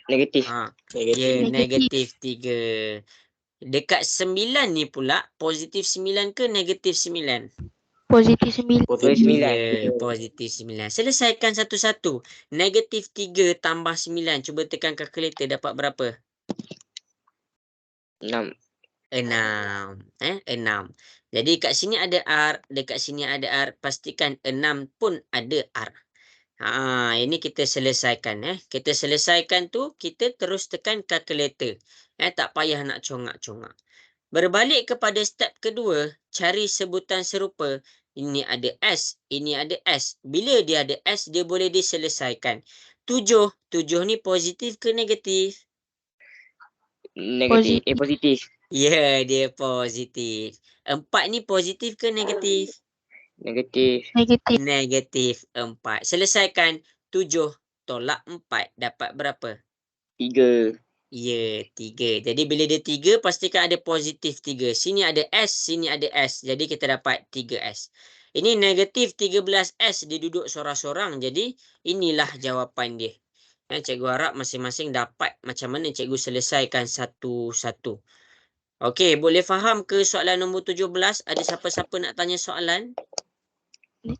Negatif. Ya, negatif 3. Dekat 9 ni pula, positif 9 ke negatif 9? Positif 9. Positif 9. Ya, positif 9. Selesaikan satu-satu. Negatif 3 tambah 9. Cuba tekan kalkulator, dapat berapa? 6. 6. 6. Jadi kat sini ada R, dekat sini ada R. Pastikan 6 pun ada R. Ini kita selesaikan. Kita selesaikan tu, kita terus tekan kalkulator. Tak payah nak congak-congak. Berbalik kepada step kedua, cari sebutan serupa. Ini ada S, ini ada S. Bila dia ada S, dia boleh diselesaikan. 7 ni positif ke negatif? Negatif. Positif. Ya, dia positif. 4 ni positif ke negatif? Negatif. Negatif 4. Selesaikan 7 tolak 4. Dapat berapa? 3. Ya, 3. Jadi bila dia 3, pastikan ada positif 3. Sini ada S, sini ada S. Jadi kita dapat 3S. Ini negatif 13S dia duduk sorang-sorang. Jadi inilah jawapan dia. Cikgu harap masing-masing dapat macam mana cikgu selesaikan satu-satu. Okey, boleh faham ke soalan nombor 17? Ada siapa-siapa nak tanya soalan?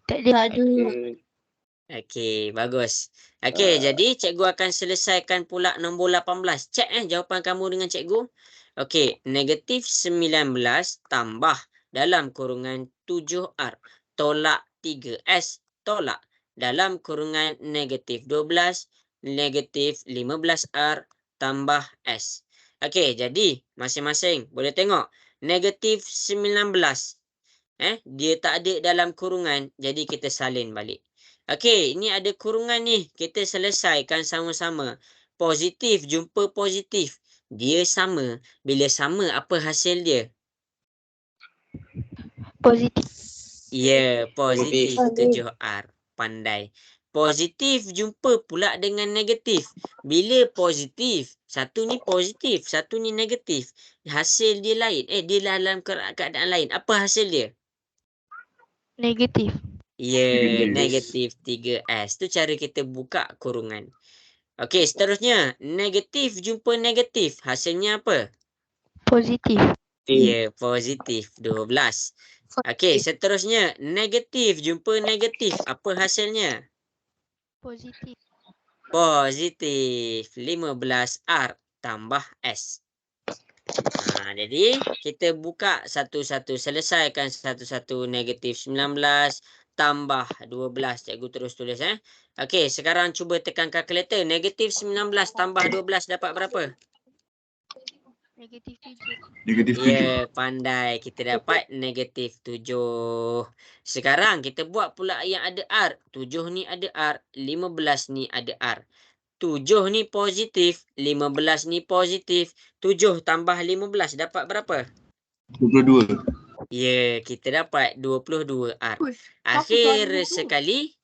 Tak ada. Okey, bagus. Okey, jadi cikgu akan selesaikan pula nombor 18. Cek jawapan kamu dengan cikgu. Okey, negatif 19 tambah dalam kurungan 7R tolak 3S tolak dalam kurungan negatif 12 negatif 15R tambah S. Okey, jadi masing-masing boleh tengok negatif 19 dia tak ada dalam kurungan, jadi kita salin balik. Okey, ini ada kurungan ni. Kita selesaikan sama-sama. Positif jumpa positif. Dia sama. Bila sama, apa hasil dia? Positif. Ya, positif 7R. Pandai. Positif jumpa pula dengan negatif. Bila positif, satu ni positif, satu ni negatif. Hasil dia lain. Dia dalam keadaan lain. Apa hasil dia? Negatif. Ya, negatif 3S. Tu cara kita buka kurungan. Okey, seterusnya. Negatif jumpa negatif. Hasilnya apa? Positif. Ya, positif 12. Okey, seterusnya. Negatif jumpa negatif. Apa hasilnya? Positif. Positif 15R tambah S. Jadi, kita buka satu-satu. Selesaikan satu-satu. Negatif 19 tambah 12. Cikgu terus tulis. Okey, sekarang cuba tekan kalkulator. Negatif 19 tambah 12 dapat berapa? Negatif 7. Negatif 7. Ya, pandai. Kita dapat negatif 7. Sekarang kita buat pula yang ada R. 7 ni ada R. 15 ni ada R. 7 ni positif. 15 ni positif. 7 tambah 15 dapat berapa? 22. Ya, kita dapat 22R. Akhir sekali.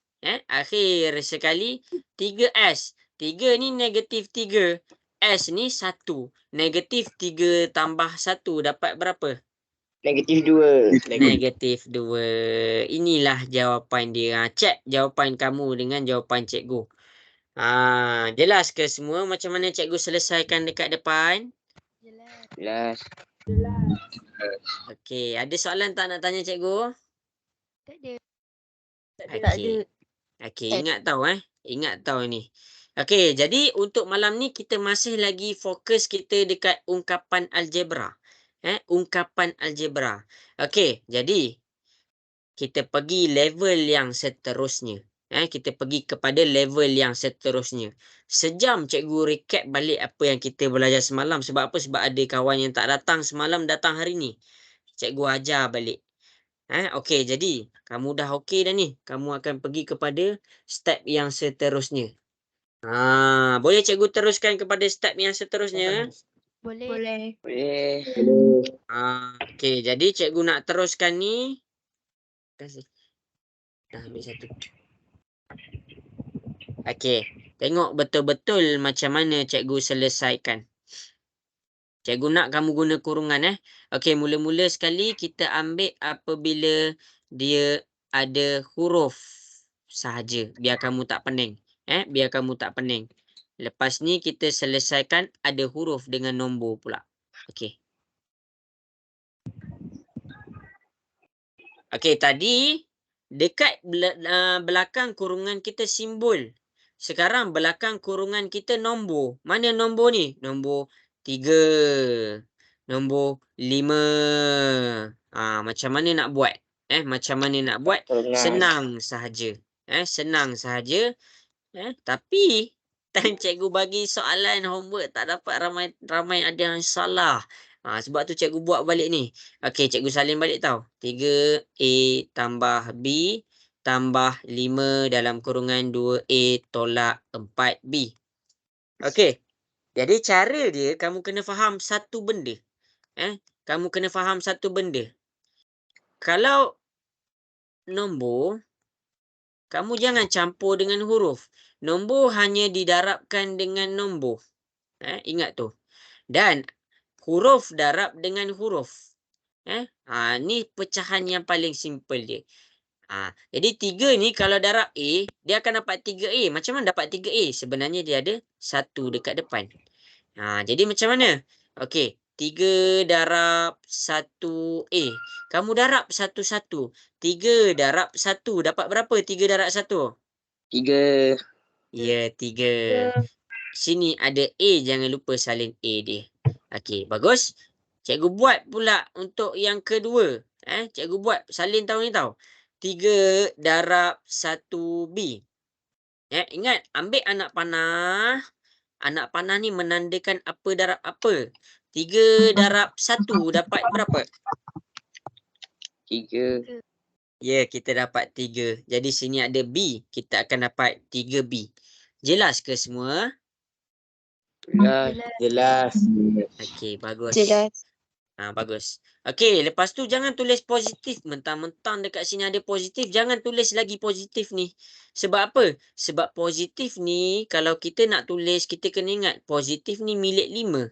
Akhir sekali. 3S. 3 ni negatif 3. S ni 1. Negatif 3 tambah 1 dapat berapa? Negatif 2. Negatif 2. Inilah jawapan dia. Cek jawapan kamu dengan jawapan cikgu. Jelas ke semua macam mana cikgu selesaikan dekat depan? Jelas. Okey, ada soalan tak nak tanya cikgu? Tak ada. Okey. Okey, ingat tahu Ingat tahu ni. Okey, jadi untuk malam ni kita masih lagi fokus kita dekat ungkapan algebra. Ungkapan algebra. Okey, jadi kita pergi level yang seterusnya. Kita pergi kepada level yang seterusnya. Sejam cikgu recap balik apa yang kita belajar semalam. Sebab apa? Sebab ada kawan yang tak datang semalam, datang hari ni. Cikgu ajar balik. Okey, jadi kamu dah okey dah ni. Kamu akan pergi kepada step yang seterusnya. Boleh cikgu teruskan kepada step yang seterusnya? Boleh. Okey, jadi cikgu nak teruskan ni. Kasih. Dah ambil satu. Okey, tengok betul-betul macam mana cikgu selesaikan. Cikgu nak kamu guna kurungan Okey, mula-mula sekali kita ambil apabila dia ada huruf sahaja. Biar kamu tak pening. Biar kamu tak pening. Lepas ni kita selesaikan ada huruf dengan nombor pula. Okey. Okey, tadi dekat belakang kurungan kita simbol. Sekarang belakang kurungan kita nombor. Mana nombor ni? Nombor 3. Nombor 5. Macam mana nak buat? Macam mana nak buat? Senang sahaja. Senang sahaja. Tapi time cikgu bagi soalan homework tak dapat ramai ada yang salah. Sebab tu cikgu buat balik ni. Okey, cikgu salin balik tau. 3A tambah B tambah 5 dalam kurungan 2A tolak 4B. Okey. Jadi cara dia kamu kena faham satu benda. Kamu kena faham satu benda. Kalau nombor, kamu jangan campur dengan huruf. Nombor hanya didarabkan dengan nombor. Ingat tu. Dan huruf darab dengan huruf. Ni pecahan yang paling simple dia. Jadi 3 ni kalau darab A, dia akan dapat 3A. Macam mana dapat 3A? Sebenarnya dia ada 1 dekat depan. Jadi macam mana? Okey, 3 darab 1A. Kamu darab 1-1. 3 darab 1. Dapat berapa 3 darab 1? 3. Ya, 3. Sini ada A. Jangan lupa salin A dia. Okey, bagus. Cikgu buat pula untuk yang kedua. Cikgu buat salin tahu ni tahu. 3 darab 1B. Ingat, ambil anak panah. Anak panah ni menandakan apa darab apa. 3 darab 1 dapat berapa? 3. Ya, kita dapat 3. Jadi sini ada B. Kita akan dapat 3B. Jelas ke semua? Jelas. Okey, bagus. Jelas. Bagus. Okey, lepas tu jangan tulis positif. Mentang-mentang dekat sini ada positif, jangan tulis lagi positif ni. Sebab apa? Sebab positif ni, kalau kita nak tulis, kita kena ingat, positif ni milik 5.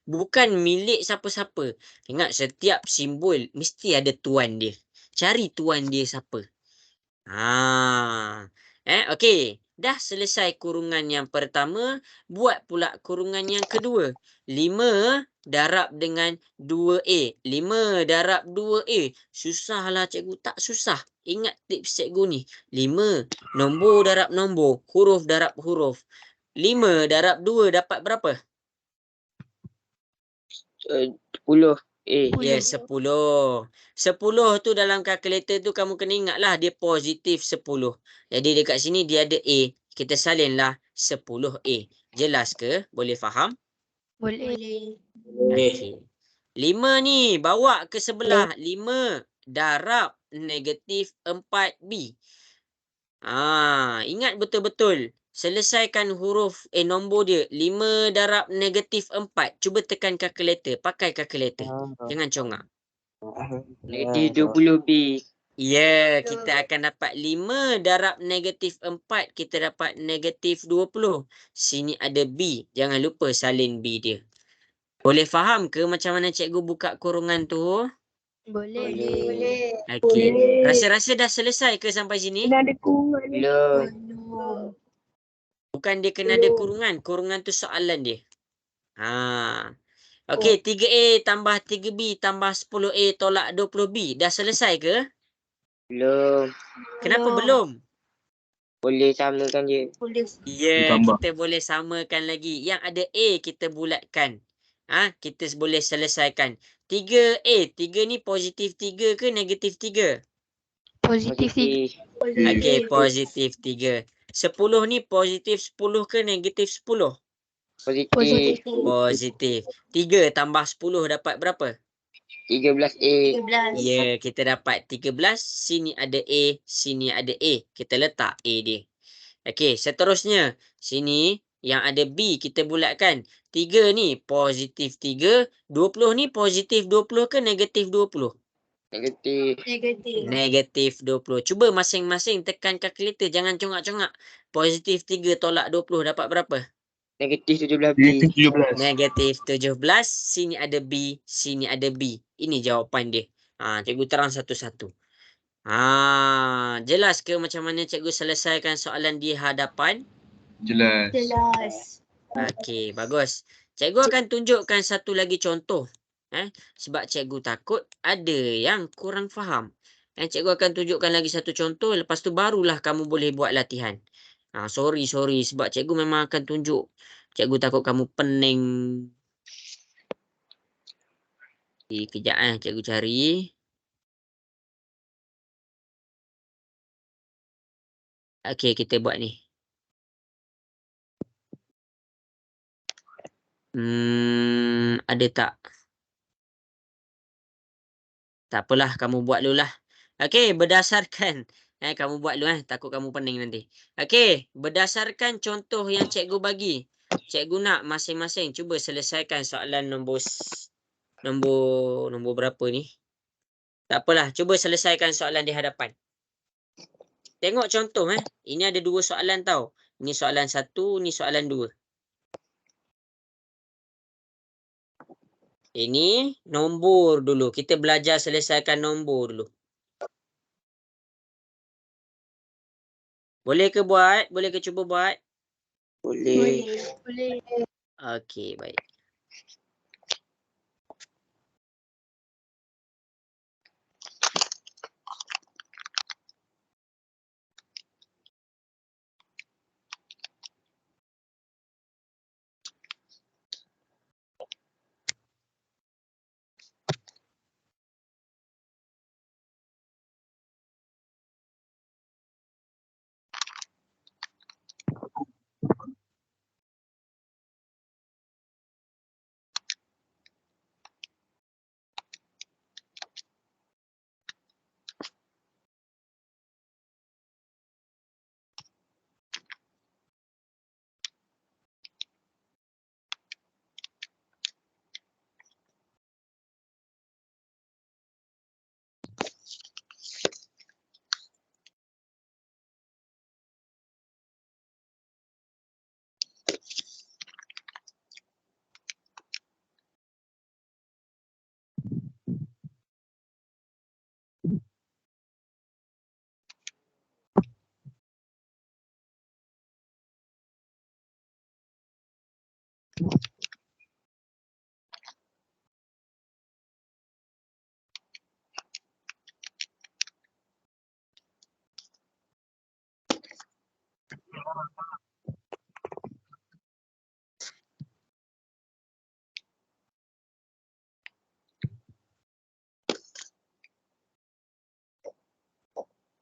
Bukan milik siapa-siapa. Ingat, setiap simbol mesti ada tuan dia. Cari tuan dia siapa. Okey. Dah selesai kurungan yang pertama, buat pula kurungan yang kedua. 5 darab dengan 2A. 5 darab 2A. Susahlah cikgu, tak susah. Ingat tips cikgu ni. 5 nombor darab nombor, huruf darab huruf. 5 darab 2 dapat berapa? 10. Ya, 10. 10 tu dalam kalkulator tu kamu kena ingat lah dia positif 10. Jadi dekat sini dia ada A. Kita salinlah 10A. Jelas ke? Boleh faham? Boleh. Okey. 5 ni bawa ke sebelah. 5 darab negatif 4B. Ingat betul-betul. Selesaikan huruf nombor dia. 5 darab negatif 4. Cuba tekan kalkulator. Pakai kalkulator. Jangan congak. Negatif 20B. Ya, kita akan dapat 5 darab negatif 4. Kita dapat negatif 20. Sini ada B. Jangan lupa salin B dia. Boleh faham ke macam mana cikgu buka kurungan tu? Boleh. Okey. Boleh. Rasa-rasa dah selesai ke sampai sini? Kena ada kurungan ni. Belum. Bukan dia kena ada kurungan. Kurungan tu soalan dia. Okey, 3A tambah 3B tambah 10A tolak 20B. Dah selesai ke? Belum. Kenapa belum? Boleh samakan je. Ya, Ditambah. kita boleh samakan lagi. Yang ada A kita bulatkan. Kita boleh selesaikan. 3A. 3 ni positif 3 ke negatif 3? Positif 3. Okey, positif 3. 10 ni positif 10 ke negatif 10? Positif. Positif. 3 tambah 10 dapat berapa? 13A. Ya, kita dapat 13. Sini ada A, sini ada A. Kita letak A dia. Okey, seterusnya. Sini yang ada B kita bulatkan. 3 ni positif 3. 20 ni positif 20 ke negatif 20? Negatif. Negatif 20. Cuba masing-masing tekan kalkulator. Jangan congak-congak. Positif 3 tolak 20 dapat berapa? Negatif 17B. Negatif 17. Negatif 17. Sini ada B. Sini ada B. Ini jawapan dia. Cikgu terang satu-satu. Jelas ke macam mana cikgu selesaikan soalan di hadapan? Jelas. Okey, bagus. Cikgu akan tunjukkan satu lagi contoh. Sebab cikgu takut ada yang kurang faham. Cikgu akan tunjukkan lagi satu contoh. Lepas tu barulah kamu boleh buat latihan. Sorry. Sebab cikgu memang akan tunjuk. Cikgu takut kamu pening. Kejap cikgu cari. Okey, kita buat ni. Ada tak? Tak apalah, kamu buat dulu lah. Okey, berdasarkan kamu buat dulu takut kamu pening nanti. Okey, berdasarkan contoh yang cikgu bagi. Cikgu nak masing-masing cuba selesaikan soalan nombor berapa ni? Tak apalah, cuba selesaikan soalan di hadapan. Tengok contoh Ini ada 2 soalan tau. Ini soalan 1, ni soalan 2. Ini nombor dulu. Kita belajar selesaikan nombor dulu. Boleh ke buat? Boleh ke cuba buat? Boleh. Boleh. Okey, baik.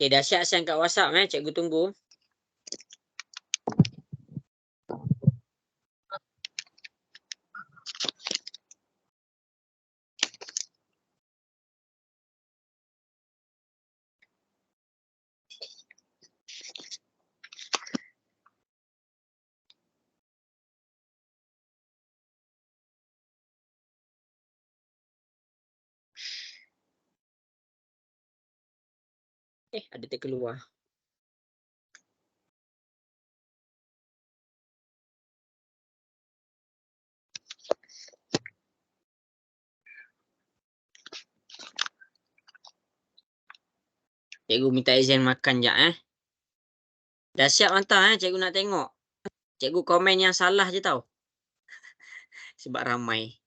Okey, dah siap send kat WhatsApp cikgu tunggu. Ada terkeluar. Cikgu minta izin makan jap Dah siap hantar cikgu nak tengok. Cikgu komen yang salah je tau. Sebab ramai.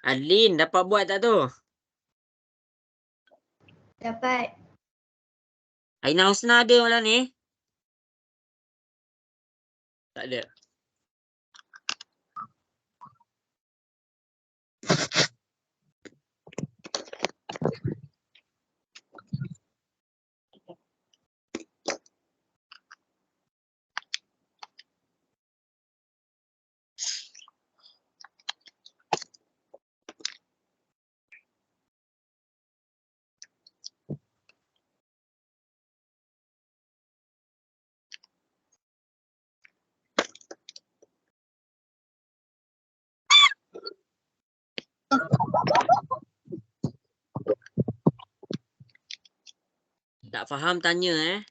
Adlin, dapat buat tak tu? Dapat. Aina Husna ada malam ni? Tak ada. Tak faham tanya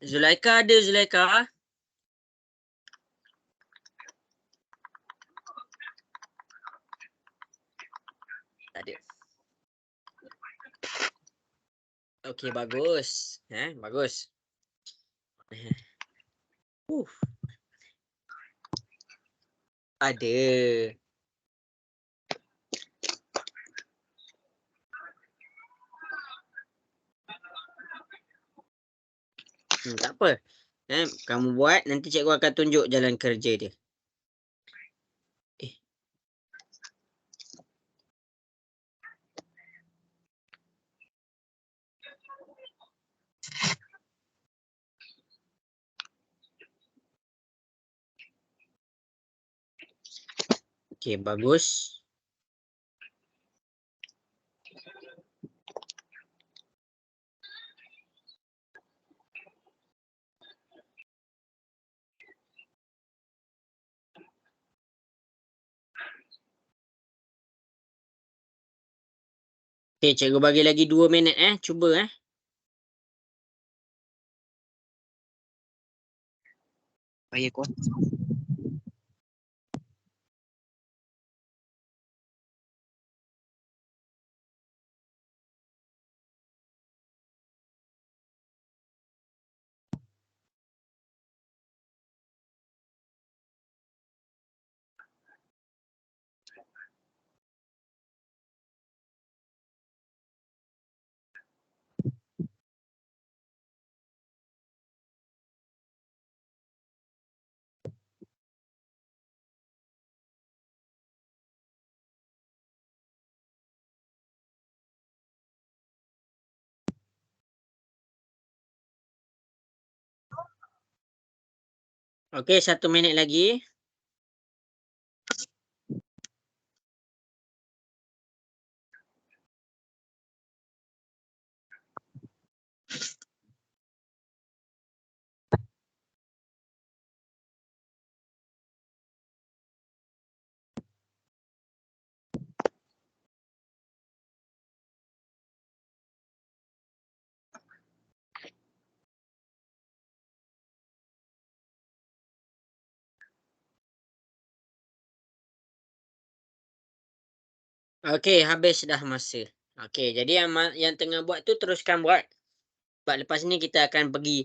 Zulaika ada Zulaika? Tak ada. Okey, bagus. Bagus. Ada. Tak apa. Kamu buat, nanti cikgu akan tunjuk jalan kerja dia. Okey, bagus. Okey, cikgu bagi lagi 2 minit cuba Payah kuat. Okey, 1 minit lagi. Okey, habis dah masa. Okey, jadi yang tengah buat tu teruskan buat. Sebab lepas ni kita akan pergi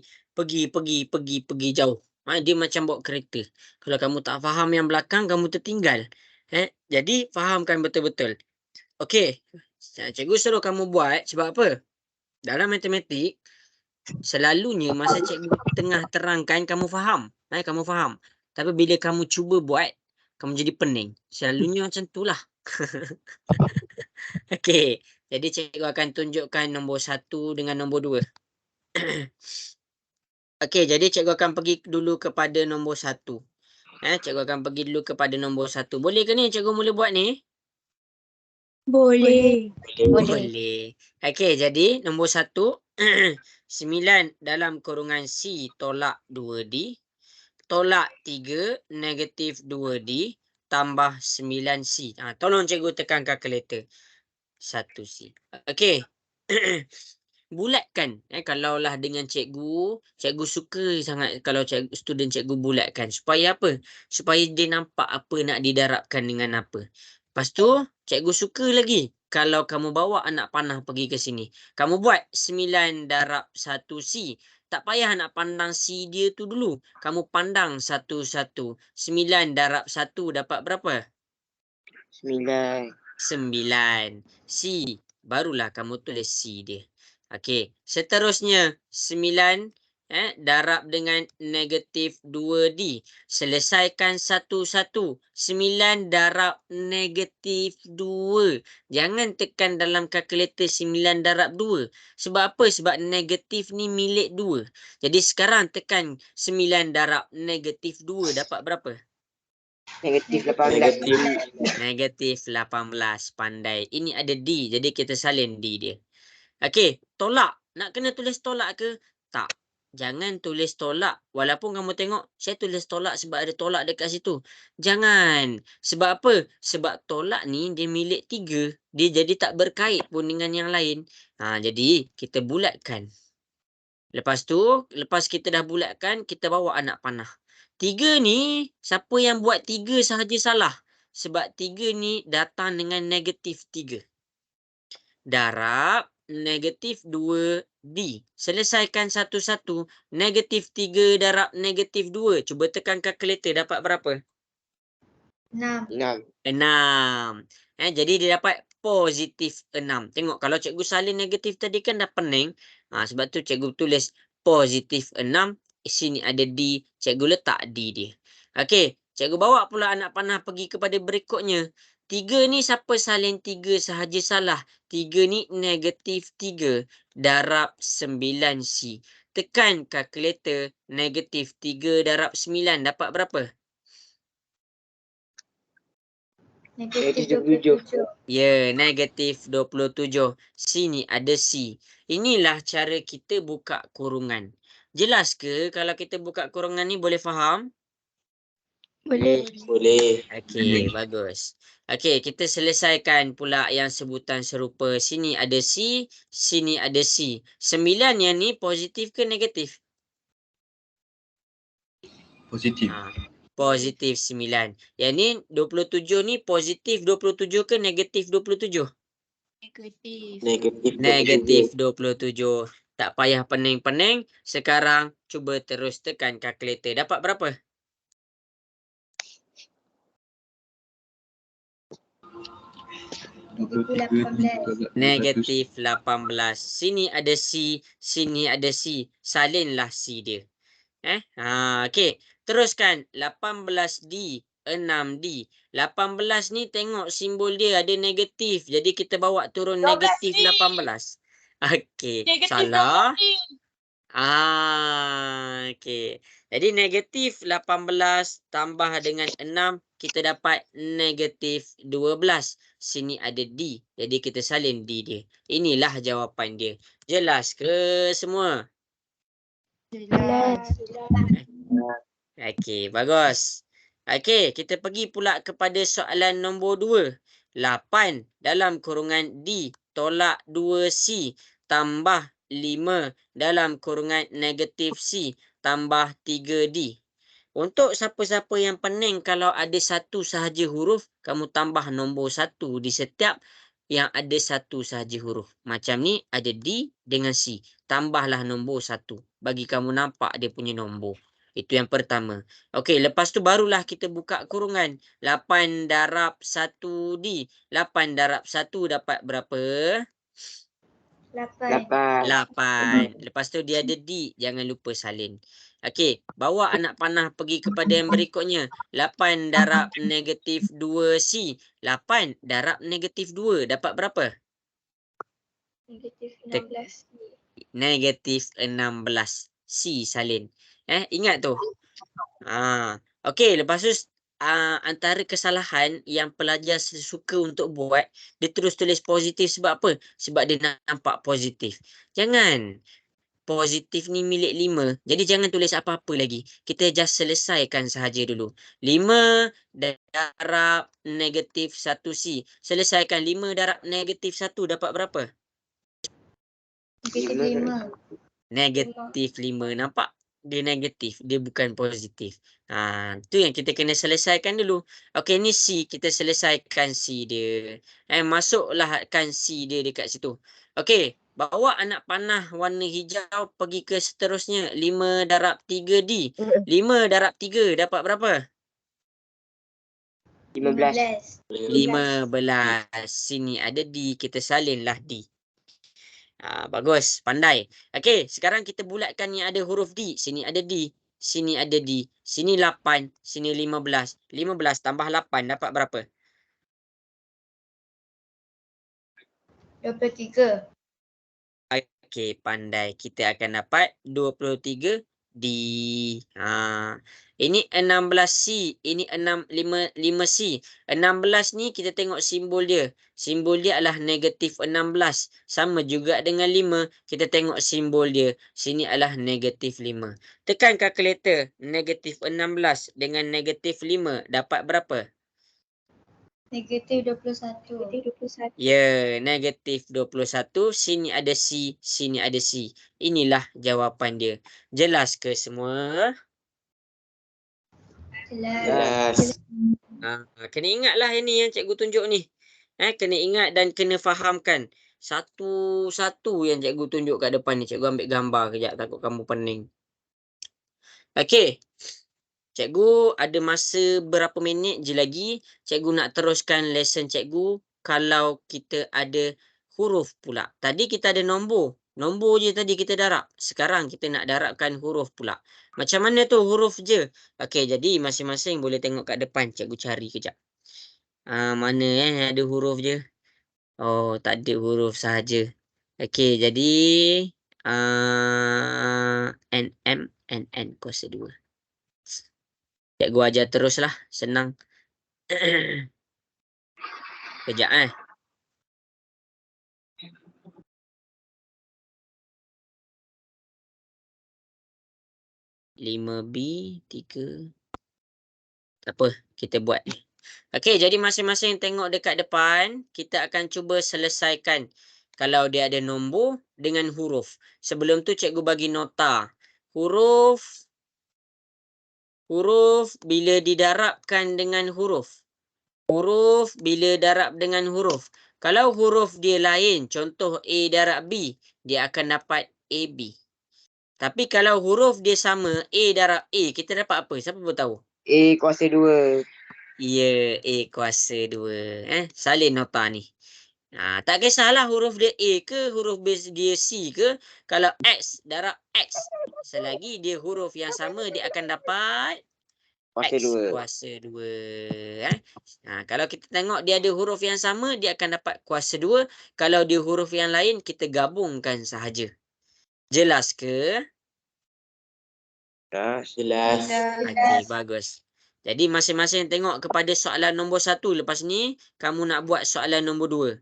jauh. Dia macam bawa kereta. Kalau kamu tak faham yang belakang, kamu tertinggal. Jadi fahamkan betul-betul. Okey, cikgu suruh kamu buat sebab apa? Dalam matematik, selalunya masa cikgu tengah terangkan, kamu faham. Kamu faham. Tapi bila kamu cuba buat, kamu jadi pening. Selalunya macam itulah. Okey, jadi cikgu akan tunjukkan nombor 1 dengan nombor 2. Okey, jadi cikgu akan pergi dulu kepada nombor 1. Cikgu akan pergi dulu kepada nombor 1. Boleh ke ni cikgu mula buat ni? Boleh. Boleh. Okey, jadi nombor 1, 9 dalam kurungan C tolak 2D, tolak 3 negatif 2D, tambah 9C. Tolong cikgu tekan kalkulator. 1C. Okey. Bulatkan. Kalaulah dengan cikgu suka sangat kalau student cikgu bulatkan. Supaya apa? Supaya dia nampak apa nak didarabkan dengan apa. Lepas tu, cikgu suka lagi kalau kamu bawa anak panah pergi ke sini. Kamu buat 9 darab 1C. Tak payah nak pandang C dia tu dulu. Kamu pandang satu-satu. 9 darab 1 dapat berapa? 9. 9. C. Barulah kamu tulis C dia. Okey. Seterusnya, 9 darab dengan negatif 2D. Selesaikan satu-satu. 9 darab negatif 2. Jangan tekan dalam kalkulator 9 darab 2. Sebab apa? Sebab negatif ni milik 2. Jadi sekarang tekan 9 darab negatif 2. Dapat berapa? Negatif 18. Negatif 18. Pandai. Ini ada D. Jadi kita salin D dia. Okey. Tolak. Nak kena tulis tolak ke? Tak. Jangan tulis tolak. Walaupun kamu tengok, saya tulis tolak sebab ada tolak dekat situ. Jangan. Sebab apa? Sebab tolak ni dia milik 3. Dia jadi tak berkait pun dengan yang lain. Jadi kita bulatkan. Lepas tu, lepas kita dah bulatkan, kita bawa anak panah. 3 ni, siapa yang buat 3 sahaja salah. Sebab 3 ni datang dengan negatif 3. Darab negatif 2D. Selesaikan satu-satu. Negatif 3 darab negatif 2. Cuba tekan kalkulator. Dapat berapa? 6. 6. Jadi dia dapat positif 6. Tengok kalau cikgu salin negatif tadi kan dah pening. Sebab tu cikgu tulis positif 6. Sini ada D. Cikgu letak D dia. Okey. Cikgu bawa pula anak panah pergi kepada berikutnya. 3 ni siapa salin 3 sahaja salah. 3 ni negatif 3 darab 9C. Tekan kalkulator negatif 3 darab 9. Dapat berapa? Negatif 27. Ya, negatif 27. Sini ada C. Inilah cara kita buka kurungan. Jelas ke kalau kita buka kurungan ni boleh faham? Boleh. Boleh. Okey, bagus. Okey, kita selesaikan pula yang sebutan serupa. Sini ada C, sini ada C. 9 yang ni positif ke negatif? Positif. Positif 9. Yang ni 27 ni positif 27 ke negatif 27? Negatif. Negatif 27. Tak payah pening-pening. Sekarang cuba terus tekan kalkulator. Dapat berapa? 23 Negatif 18. Sini ada C, sini ada C. Salinlah C dia. Okey. Teruskan 18D, 6D. 18 ni tengok simbol dia ada negatif. Jadi kita bawa turun negatif 18. Okey. Salah. Okey. Jadi negatif 18 tambah dengan 6, kita dapat negatif 12. Sini ada D. Jadi kita salin D dia. Inilah jawapan dia. Jelas ke semua? Jelas. Okey, bagus. Okey, kita pergi pula kepada soalan nombor 2. 8 dalam kurungan D tolak 2C tambah 5 dalam kurungan negatif C tambah 3D. Untuk siapa-siapa yang pening kalau ada satu sahaja huruf, kamu tambah nombor 1 di setiap yang ada satu sahaja huruf. Macam ni ada D dengan C. Tambahlah nombor 1. Bagi kamu nampak dia punya nombor. Itu yang pertama. Okey, lepas tu barulah kita buka kurungan. 8 darab 1D. 8 darab 1 dapat berapa? 8. Lepas tu dia ada D. Jangan lupa salin. Okey, bawa anak panah pergi kepada yang berikutnya. 8 darab negatif 2C. 8 darab negatif 2. Dapat berapa? Negatif 16. Negatif 16. C salin. Ingat tu. Okey, lepas tu antara kesalahan yang pelajar suka untuk buat, dia terus tulis positif sebab apa? Sebab dia nampak positif. Jangan. Positif ni milik 5. Jadi jangan tulis apa-apa lagi. Kita just selesaikan sahaja dulu. 5 darab negatif 1C. Selesaikan 5 darab negatif 1 dapat berapa? Negatif 5. Nampak? Dia negatif. Dia bukan positif. Tu yang kita kena selesaikan dulu. Okey, ni C. Kita selesaikan C dia. Masuklah C dia dekat situ. Okey. Bawa anak panah warna hijau pergi ke seterusnya. 5 darab 3D. 5 darab 3 dapat berapa? 15. 15. Sini ada D. Kita salinlah D. Bagus, pandai. Okey, sekarang kita bulatkan yang ada huruf D. Sini ada D, sini ada D. Sini 8, sini 15. 15 tambah 8 dapat berapa? 23. Okey, pandai. Kita akan dapat 23 D. Ini 16C, ini 5C. 16 ni kita tengok simbol dia. Simbol dia adalah negatif 16. Sama juga dengan 5, kita tengok simbol dia. Sini adalah negatif 5. Tekan kalkulator. Negatif 16 dengan negatif 5 dapat berapa? Negatif 21. Ya, negatif 21. Sini ada C, sini ada C. Inilah jawapan dia. Jelas ke semua? Jelas. Kena ingatlah ini yang cikgu tunjuk ni. Kena ingat dan kena fahamkan. Satu-satu yang cikgu tunjuk kat depan ni. Cikgu ambil gambar kejap, takut kamu pening. Okey. Cikgu ada masa berapa minit je lagi. Cikgu nak teruskan lesson cikgu. Kalau kita ada huruf pula. Tadi kita ada nombor. Nombor je tadi kita darab. Sekarang kita nak darabkan huruf pula. Macam mana tu huruf je? Okey, jadi masing-masing boleh tengok kat depan. Cikgu cari kejap. Mana ada huruf je? Oh, tak ada huruf sahaja. Okey, jadi NN kuasa 2. Cikgu ajar teruslah. Senang. Kejap 5B 3 Tak apa, kita buat ni. Okey, jadi masing-masing tengok dekat depan, kita akan cuba selesaikan kalau dia ada nombor dengan huruf. Sebelum tu cikgu bagi nota. Huruf bila didarabkan dengan huruf. Huruf bila darab dengan huruf. Kalau huruf dia lain, contoh A darab B, dia akan dapat AB. Tapi kalau huruf dia sama, A darab A, kita dapat apa? Siapa pun tahu? A kuasa 2. Ya, A kuasa 2. Salin nota ni. Tak kisahlah huruf dia A ke, huruf dia C ke. Kalau X darab X, selagi dia huruf yang sama, dia akan dapat Kuasa X 2. kuasa 2. Kalau kita tengok dia ada huruf yang sama, dia akan dapat kuasa 2. Kalau dia huruf yang lain, kita gabungkan sahaja. Jelas ke? Jelas. Okey, bagus. Jadi masing-masing tengok kepada soalan nombor 1. Lepas ni, kamu nak buat soalan nombor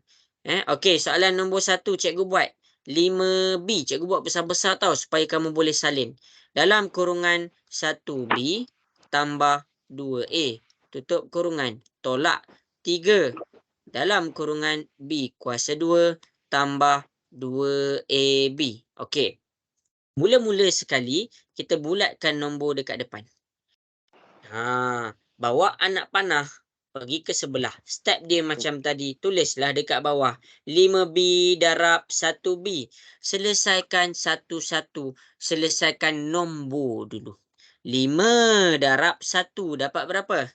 2. Okey, soalan nombor 1 cikgu buat. 5B. Cikgu buat besar-besar tau supaya kamu boleh salin. Dalam kurungan 1B tambah 2A. Tutup kurungan. Tolak 3. Dalam kurungan B kuasa 2 tambah 2AB. Okey. Mula-mula sekali, kita bulatkan nombor dekat depan. Bawa anak panah pergi ke sebelah. Step dia macam tadi. Tulislah dekat bawah. 5B darab 1B. Selesaikan satu-satu. Selesaikan nombor dulu. 5 darab 1 dapat berapa?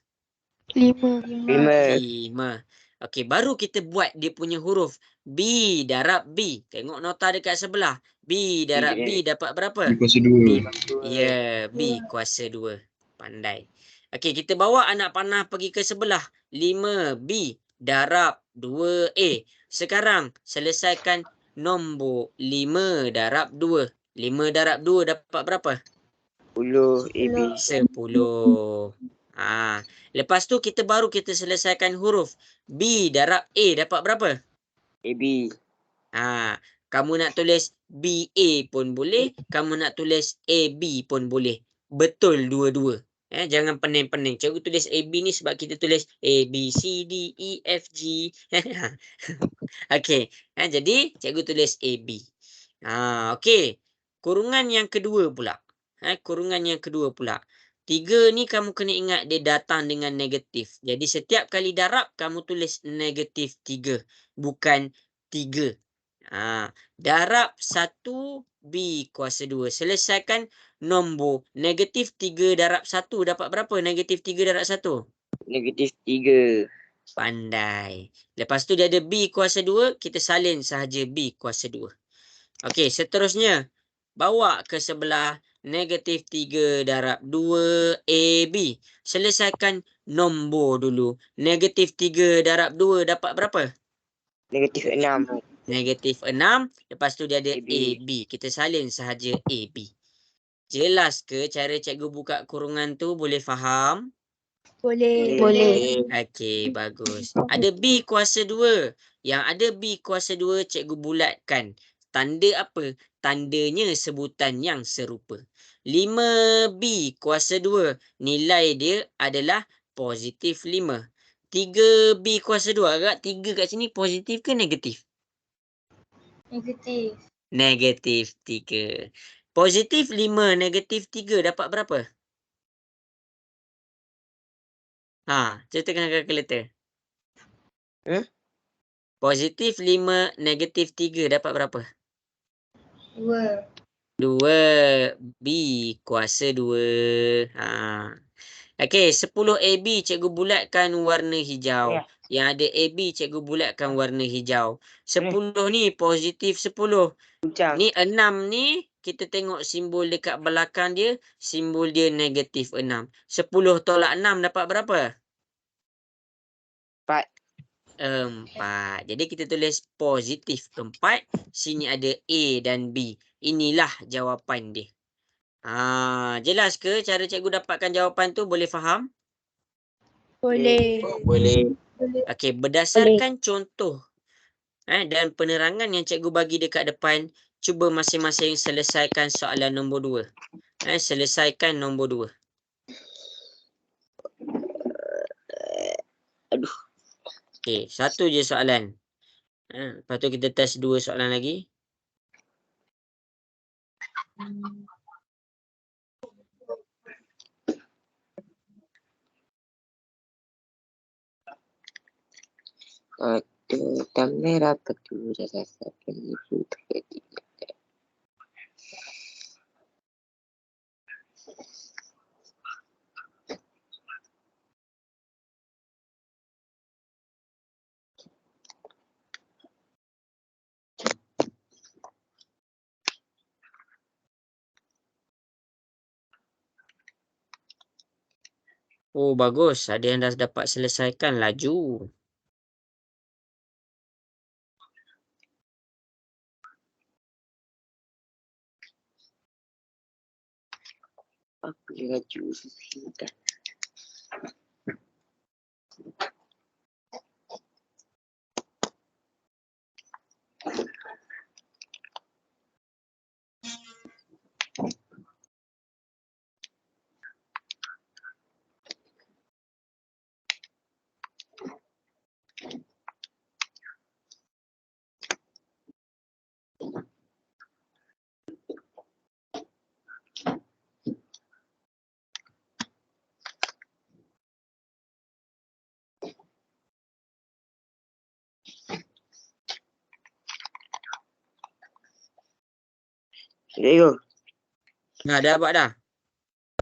5. 5. Okey, baru kita buat dia punya huruf. B darab B. Tengok nota dekat sebelah. B darab B dapat berapa? B kuasa 2. Ya, B kuasa 2. Pandai. Okey, kita bawa anak panah pergi ke sebelah. 5B darab 2A. Sekarang, selesaikan nombor 5 darab 2. 5 darab 2 dapat berapa? 10 AB. 10. Lepas tu kita selesaikan huruf. B darab A dapat berapa? AB. Kamu nak tulis BA pun boleh, kamu nak tulis AB pun boleh. Betul dua-dua. Jangan pening-pening. Cikgu tulis AB ni sebab kita tulis A, B, C, D, E, F, G. Okey. Jadi, cikgu tulis AB. Okey. Kurungan yang kedua pula. Kurungan yang kedua pula. 3 ni kamu kena ingat dia datang dengan negatif. Jadi, setiap kali darab, kamu tulis negatif 3. Bukan 3. Darab 1B kuasa 2. Selesaikan nombor. Negatif 3 darab 1 dapat berapa? Negatif 3 darab 1? Negatif 3. Pandai. Lepas tu dia ada B kuasa 2. Kita salin sahaja B kuasa 2. Okey, seterusnya. Bawa ke sebelah negatif 3 darab 2AB. Selesaikan nombor dulu. Negatif 3 darab 2 dapat berapa? Negatif 6. Negatif 6. Lepas tu dia ada AB. Kita salin sahaja AB. Jelas ke cara cikgu buka kurungan tu? Boleh faham? Boleh. Okey, bagus. Ada B kuasa 2. Yang ada B kuasa 2, cikgu bulatkan. Tanda apa? Tandanya sebutan yang serupa. 5B kuasa 2. Nilai dia adalah positif 5. 3B kuasa 2. Agak 3 kat sini positif ke negatif? Negatif. Negatif 3. Positif 5, negatif 3 dapat berapa? Ceritakan kalkulator. Positif 5, negatif 3 dapat berapa? 2. B kuasa 2. Okey, 10 AB cikgu bulatkan warna hijau. Yang ada AB cikgu bulatkan warna hijau. 10 ni positif 10. Ni 6 ni kita tengok simbol dekat belakang dia, simbol dia negatif 6. 10 tolak 6 dapat berapa? 4. Jadi kita tulis positif 4. Sini ada A dan B. Inilah jawapan dia. Jelas ke cara cikgu dapatkan jawapan tu? Boleh faham? Boleh. Okey, berdasarkan contoh dan penerangan yang cikgu bagi dekat depan, cuba masing-masing selesaikan soalan nombor 2. Selesaikan nombor 2. Aduh. Okey, satu je soalan. Lepas tu kita test 2 soalan lagi. Hitam merah petu rasa ibu terjadi. Oh, bagus. Ada yang dah dapat selesaikan. Laju. Aku juga laju sudah. Cikgu, Nah, dah buat dah.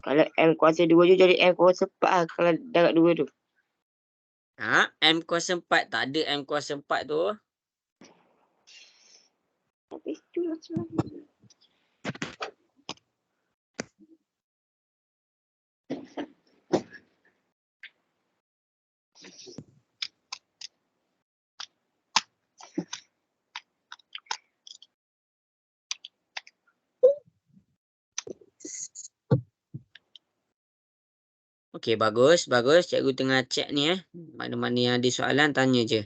kalau M kuasa 2 je jadi M kuasa 4 lah kalau darab 2 tu. M kuasa 4. Tak ada M kuasa 4 tu. Tapi tu macam mana? Okey, bagus. Bagus. Cikgu tengah check ni. Mana-mana yang ada soalan, tanya je.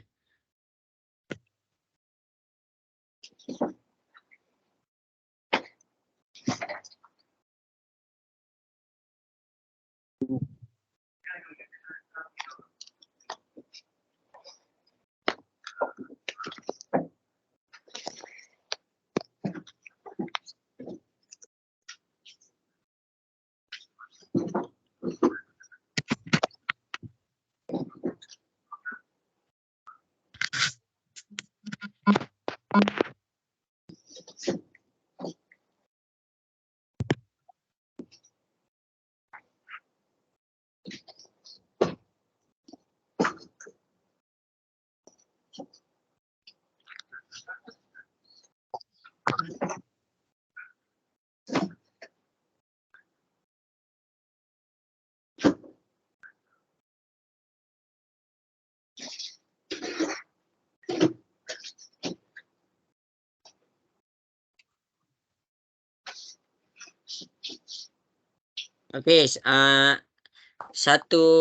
Okey, 1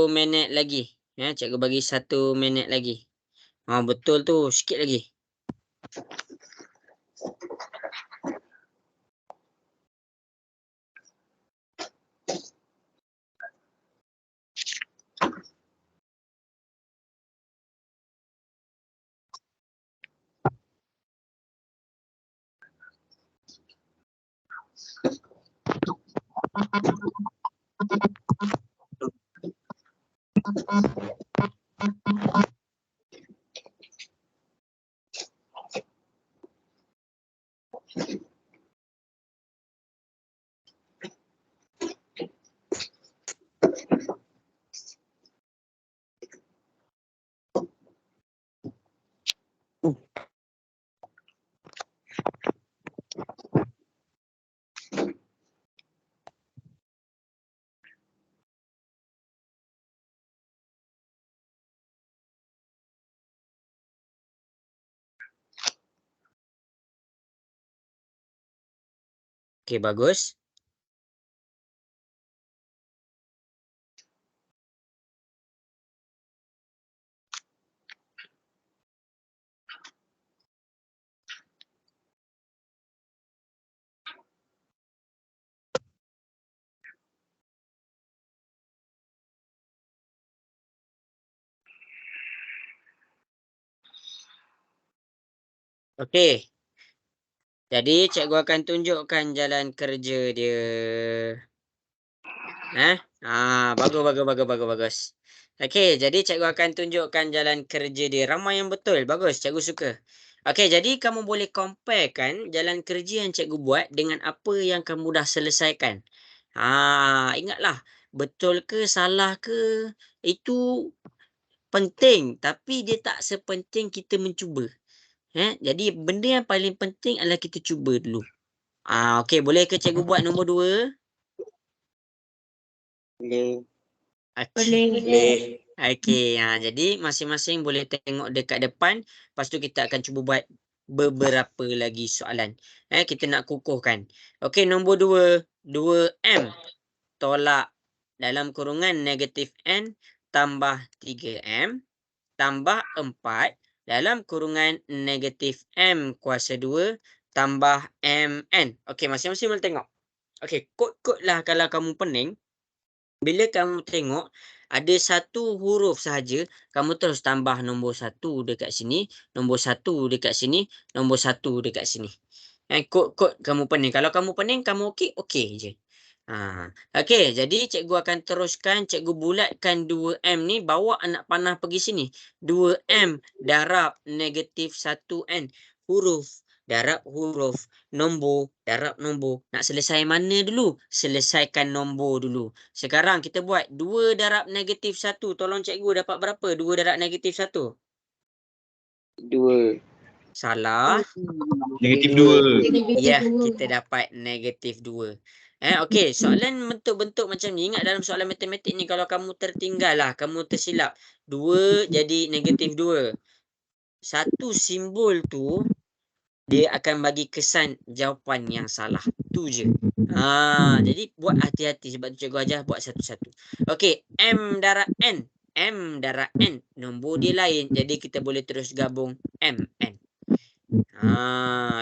minit lagi. Cikgu bagi 1 minit lagi. Betul tu. Sikit lagi. Okey, bagus. Okey. Jadi cikgu akan tunjukkan jalan kerja dia. Bagus. Okey, jadi cikgu akan tunjukkan jalan kerja dia. Ramai yang betul. Bagus, cikgu suka. Okey, jadi kamu boleh comparekan jalan kerja yang cikgu buat dengan apa yang kamu dah selesaikan. Ingatlah, betul ke salah ke itu penting, tapi dia tak sepenting kita mencuba. Jadi benda yang paling penting adalah kita cuba dulu. Okey, boleh ke cikgu buat nombor 2? Boleh. Okey. Okey, jadi masing-masing boleh tengok dekat depan, lepas tu kita akan cuba buat beberapa lagi soalan. Kita nak kukuhkan. Okey, nombor 2, 2M tolak dalam kurungan negatif N tambah 3M tambah 4 dalam kurungan negatif M kuasa 2 tambah MN. Okey, masing-masing boleh tengok. Okey, kod-kod lah kalau kamu pening. Bila kamu tengok ada satu huruf sahaja, kamu terus tambah nombor 1 dekat sini, nombor 1 dekat sini, nombor 1 dekat sini. Kod-kod kamu pening. Kalau kamu pening, kamu okey, okey je. Okey, jadi cikgu akan teruskan, cikgu bulatkan 2M ni, bawa anak panah pergi sini. 2M darab negatif 1N. Huruf darab huruf, nombor darab nombor. Nak selesai mana dulu? Selesaikan nombor dulu. Sekarang kita buat 2 darab negatif 1. Tolong cikgu dapat berapa? 2 darab negatif 1. 2. Salah. Negatif 2. Ya, kita dapat negatif 2. Okey, soalan bentuk-bentuk macam ni. Ingat dalam soalan matematik ni, kalau kamu tertinggal lah, kamu tersilap. 2 jadi negatif 2. Satu simbol tu, dia akan bagi kesan jawapan yang salah. Tu je. Jadi buat hati-hati, sebab tu cikgu ajar buat satu-satu. Okey, M darab N. M darab N. Nombor dia lain. Jadi kita boleh terus gabung MN.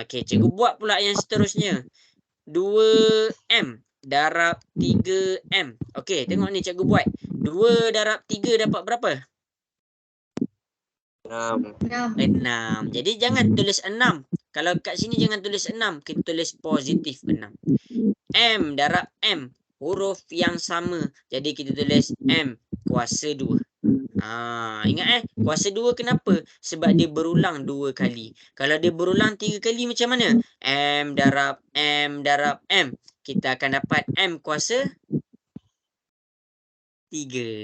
Okey, cikgu buat pula yang seterusnya. 2M darab 3M. Okey, tengok ni cikgu buat. 2 darab 3 dapat berapa? 6. Jadi jangan tulis 6. Kalau kat sini jangan tulis 6. Kita tulis positif 6. M darab M. Huruf yang sama. Jadi kita tulis M kuasa 2. Ingat kuasa 2 kenapa? Sebab dia berulang 2 kali. Kalau dia berulang 3 kali macam mana? M darab M darab M. Kita akan dapat M kuasa 3.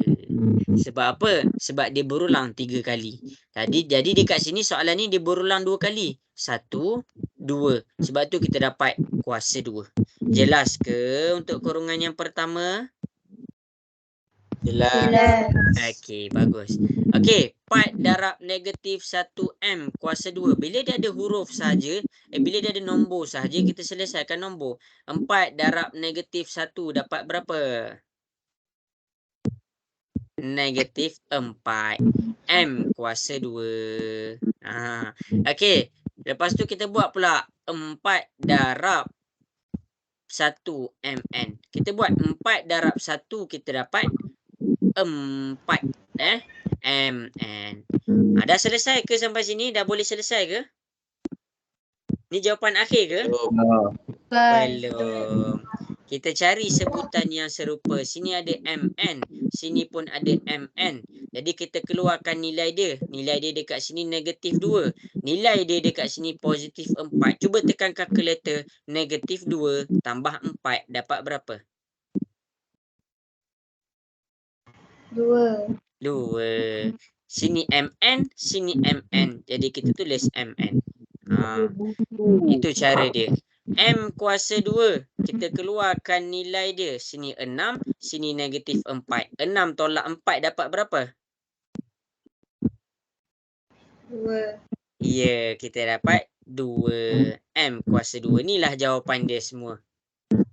Sebab apa? Sebab dia berulang 3 kali. Jadi dekat sini soalan ni dia berulang 2 kali. 1, 2. Sebab tu kita dapat kuasa 2. Jelas ke untuk kurungan yang pertama? Jelas. Okey, bagus. Okey, 4 darab negatif 1M kuasa 2. Bila dia ada huruf saja, bila dia ada nombor saja, kita selesaikan nombor. 4 darab negatif 1 dapat berapa? Negatif 4. M kuasa 2. Okey. Lepas tu kita buat pula 4 darab 1 MN. Kita buat 4 darab 1, kita dapat 4 MN. Dah selesai ke sampai sini? Dah boleh selesai ke? Ni jawapan akhir ke? Belum. Kita cari sebutan yang serupa. Sini ada MN. Sini pun ada MN. Jadi kita keluarkan nilai dia. Nilai dia dekat sini negatif 2. Nilai dia dekat sini positif 4. Cuba tekan kalkulator. Negatif 2 tambah 4 dapat berapa? 2. Sini MN. Sini MN. Jadi kita tulis MN. Itu cara dia. M kuasa 2. Kita keluarkan nilai dia. Sini 6. Sini negatif 4. 6 tolak 4 dapat berapa? 2. Ya, kita dapat 2. M kuasa 2. Inilah jawapan dia semua.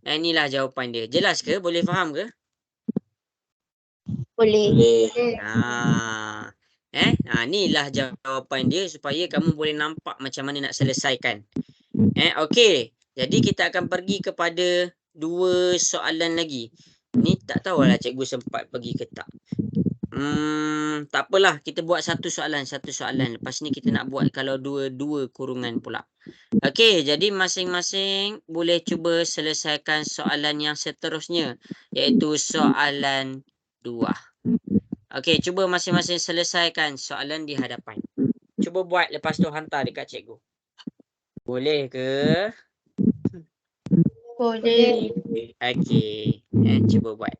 Inilah jawapan dia. Jelas ke? Boleh faham ke? Boleh. Inilah jawapan dia supaya kamu boleh nampak macam mana nak selesaikan. Okey. Jadi kita akan pergi kepada 2 soalan lagi. Ni tak tahulah cikgu sempat pergi ke tak. Tak apalah, kita buat satu soalan. Lepas ni kita nak buat kalau dua kurungan pula. Okey, jadi masing-masing boleh cuba selesaikan soalan yang seterusnya, iaitu soalan 2. Okey, cuba masing-masing selesaikan soalan di hadapan. Cuba buat, lepas tu hantar dekat cikgu. Boleh ke? Boleh. Okey, cuba buat.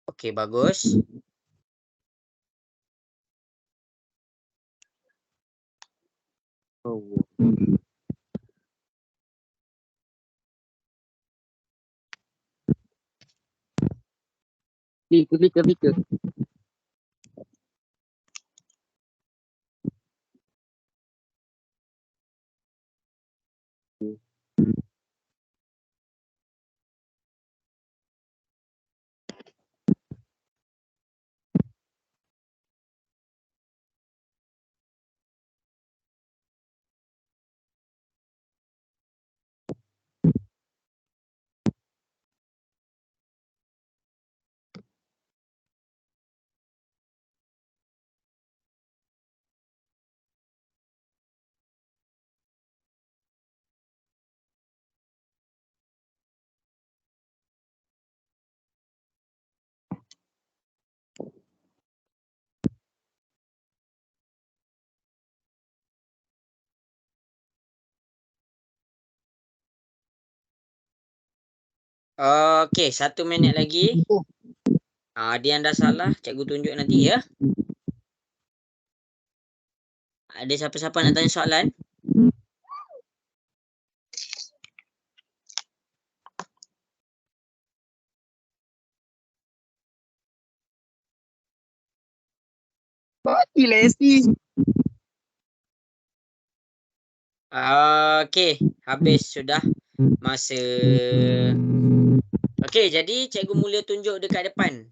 Okey, bagus. Bika. Okey, 1 minit lagi. Ada yang dah salah, cikgu tunjuk nanti ya. Ada siapa-siapa nak tanya soalan? Mati Lesti. Okey, habis sudah masa. Okey, jadi cikgu mula tunjuk dekat depan.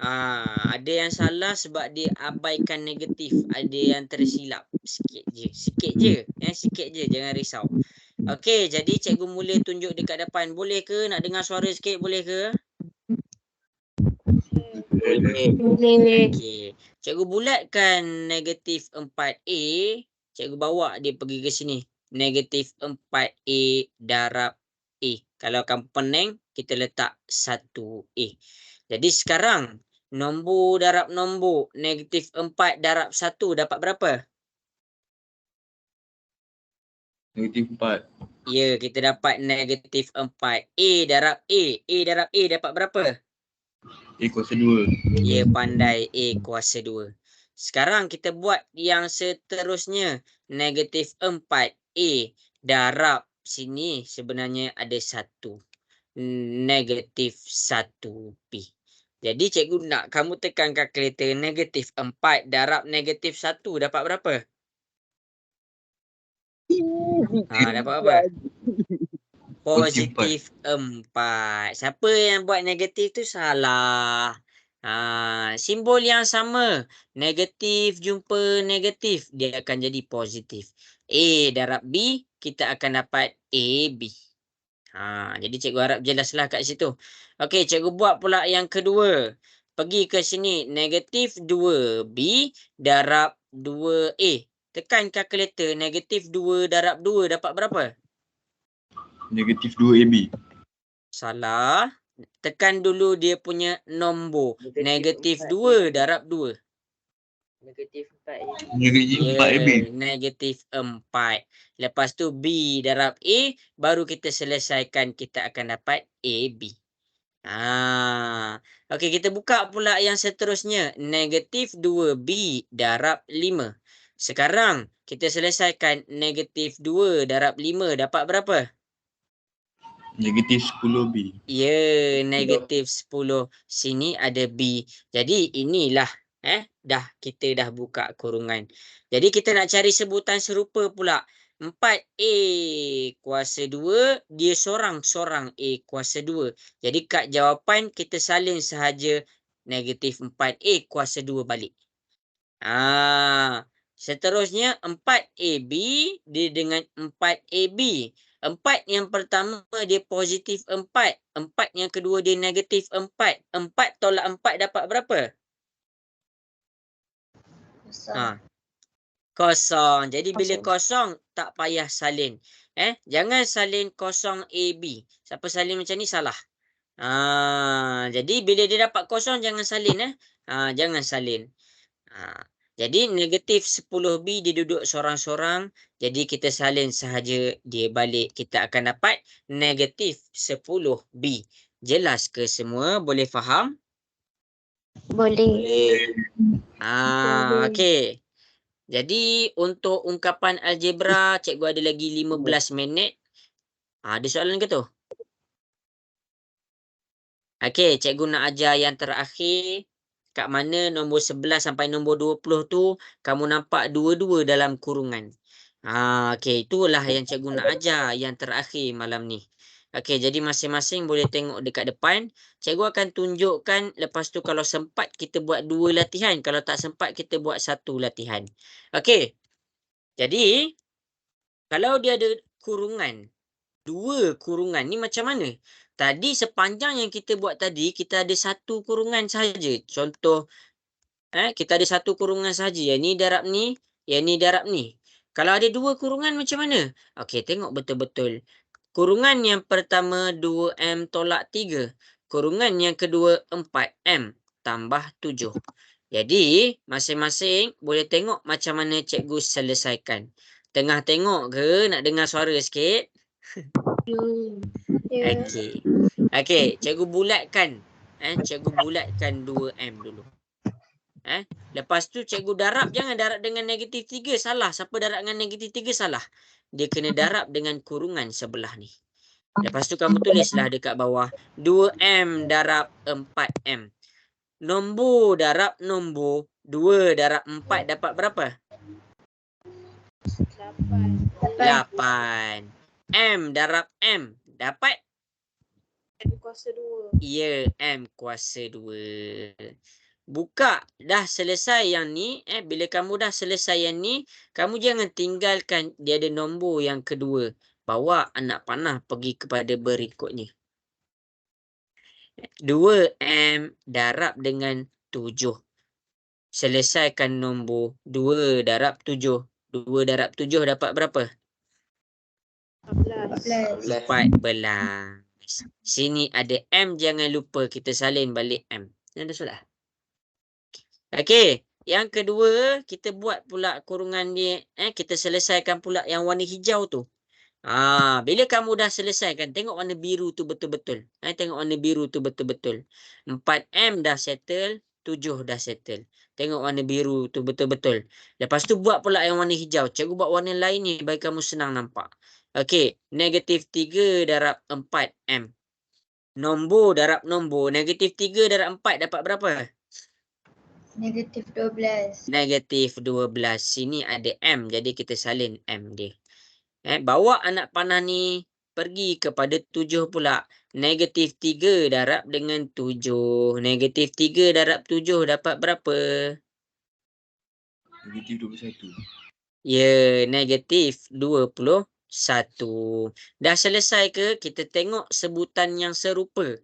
Ada yang salah sebab dia abaikan negatif. Ada yang tersilap. Sikit je. Sikit je, jangan risau. Okey, jadi cikgu mula tunjuk dekat depan. Boleh ke nak dengar suara sikit? Boleh ke? Boleh. Okey. Cikgu bulatkan negatif 4A. Cikgu bawa dia pergi ke sini. Negatif 4A darab A. Kalau kamu pening, kita letak 1A. Jadi sekarang, nombor darab nombor. Negatif 4 darab 1 dapat berapa? Negatif 4. Ya, kita dapat negatif 4. A darab A. A darab A dapat berapa? A kuasa 2. Ya, pandai. A kuasa 2. Sekarang kita buat yang seterusnya. Negatif 4. A darab sini sebenarnya ada 1. Negatif 1B. Jadi cikgu nak kamu tekan kalkulator. Negatif 4 darab negatif 1 dapat berapa? Dapat apa? Positif 4. Siapa yang buat negatif tu salah. Simbol yang sama. Negatif jumpa negatif. Dia akan jadi positif. A darab B, kita akan dapat AB. Jadi cikgu harap jelaslah kat situ. Okey, cikgu buat pula yang kedua. Pergi ke sini. Negatif 2B darab 2A. Tekan kalkulator. Negatif 2 darab 2 dapat berapa? Negatif 2AB. Salah. Tekan dulu dia punya nombor. Negatif 2 darab 2. Negatif 4. Negatif 4AB. Negatif 4. Lepas tu B darab A. Baru kita selesaikan. Kita akan dapat AB. Okey, kita buka pula yang seterusnya. Negatif 2B darab 5. Sekarang kita selesaikan. Negatif 2 darab 5 dapat berapa? Negatif 10B. Ya, negatif 10. Sini ada B. Jadi inilah. Kita dah buka kurungan. Jadi kita nak cari sebutan serupa pula. 4A kuasa 2. Dia sorang-sorang A kuasa 2. Jadi kat jawapan kita salin sahaja negatif 4A kuasa 2 balik. Seterusnya 4AB dia dengan 4AB. 4 yang pertama dia positif 4. 4 yang kedua dia negatif 4. 4 tolak 4 dapat berapa? Kosong. Jadi bila kosong tak payah salin. Jangan salin kosong AB. Siapa salin macam ni salah. Jadi bila dia dapat kosong jangan salin. Jangan salin. Jadi negatif 10B dia duduk sorang-sorang. Jadi kita salin sahaja dia balik. Kita akan dapat negatif 10B. Jelas ke semua? Boleh faham? Boleh. Okey. Jadi untuk ungkapan algebra, cikgu ada lagi 15 minit. Ada soalan ke tu? Okey, cikgu nak ajar yang terakhir. Kat mana nombor 11 sampai nombor 20 tu, kamu nampak dua-dua dalam kurungan. Okey, itulah yang cikgu nak ajar yang terakhir malam ni. Okey, jadi masing-masing boleh tengok dekat depan. Cikgu akan tunjukkan, lepas tu kalau sempat kita buat 2 latihan. Kalau tak sempat kita buat 1 latihan. Okey, jadi kalau dia ada kurungan, 2 kurungan ni macam mana? Tadi sepanjang yang kita buat tadi, kita ada 1 kurungan sahaja. Contoh, kita ada 1 kurungan sahaja. Yang ni darab ni, yang ni darab ni. Kalau ada 2 kurungan macam mana? Okey, tengok betul-betul. Kurungan yang pertama 2M tolak 3. Kurungan yang kedua 4M tambah 7. Jadi, masing-masing boleh tengok macam mana cikgu selesaikan. Tengah tengok ke? Nak dengar suara sikit? Okey, cikgu bulatkan. Cikgu bulatkan 2M dulu. Lepas tu cikgu darab, jangan darab dengan negatif 3. Salah. Siapa darab dengan negatif 3 salah. Dia kena darab dengan kurungan sebelah ni. Lepas tu kamu tulislah dekat bawah. 2M darab 4M. Nombor darab nombor. 2 darab 4 dapat berapa? 8. M darab M dapat? M kuasa 2. Ya, M kuasa 2. Buka. Dah selesai yang ni. Bila kamu dah selesai yang ni, kamu jangan tinggalkan dia ada nombor yang kedua. Bawa anak panah pergi kepada berikutnya. 2M darab dengan 7. Selesaikan nombor 2 darab 7. 2 darab 7 dapat berapa? 14. 14. Sini ada M, jangan lupa kita salin balik M. Ada soalan? Okey, yang kedua kita buat pula kurungan dia, kita selesaikan pula yang warna hijau tu. Bila kamu dah selesaikan, tengok warna biru tu betul-betul. Tengok warna biru tu betul-betul. 4M dah settle, 7 dah settle. Tengok warna biru tu betul-betul. Lepas tu buat pula yang warna hijau. Cikgu buat warna lain ni bagi kamu senang nampak. Okey, negatif 3 darab 4M. Nombor darab nombor. Negatif 3 darab 4 dapat berapa? Negatif 12. Negatif 12. Sini ada M. Jadi kita salin M dia. Bawa anak panah ni pergi kepada 7 pula. Negatif 3 darab dengan 7. Negatif 3 darab 7 dapat berapa? Negatif 21. Ya, negatif 21. Dah selesai ke? Kita tengok sebutan yang serupa.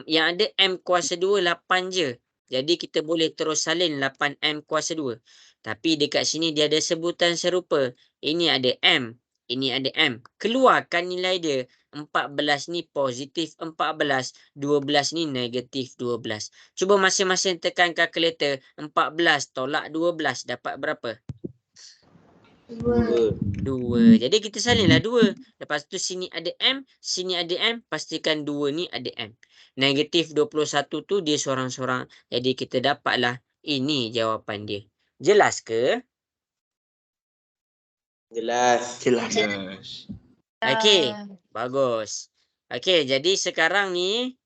Yang ada M kuasa 2, 8 je. Jadi kita boleh terus salin 8M kuasa 2. Tapi dekat sini dia ada sebutan serupa. Ini ada M. Ini ada M. Keluarkan nilai dia. 14 ni positif 14. 12 ni negatif 12. Cuba masing-masing tekan kalkulator. 14 tolak 12 dapat berapa? 2. Jadi kita salinlah 2. Lepas tu sini ada M. Sini ada M. Pastikan 2 ni ada M. Negatif 21 tu dia sorang-sorang. Jadi kita dapatlah ini jawapan dia. Jelas ke? Jelas. Okey, bagus. Okey, jadi sekarang ni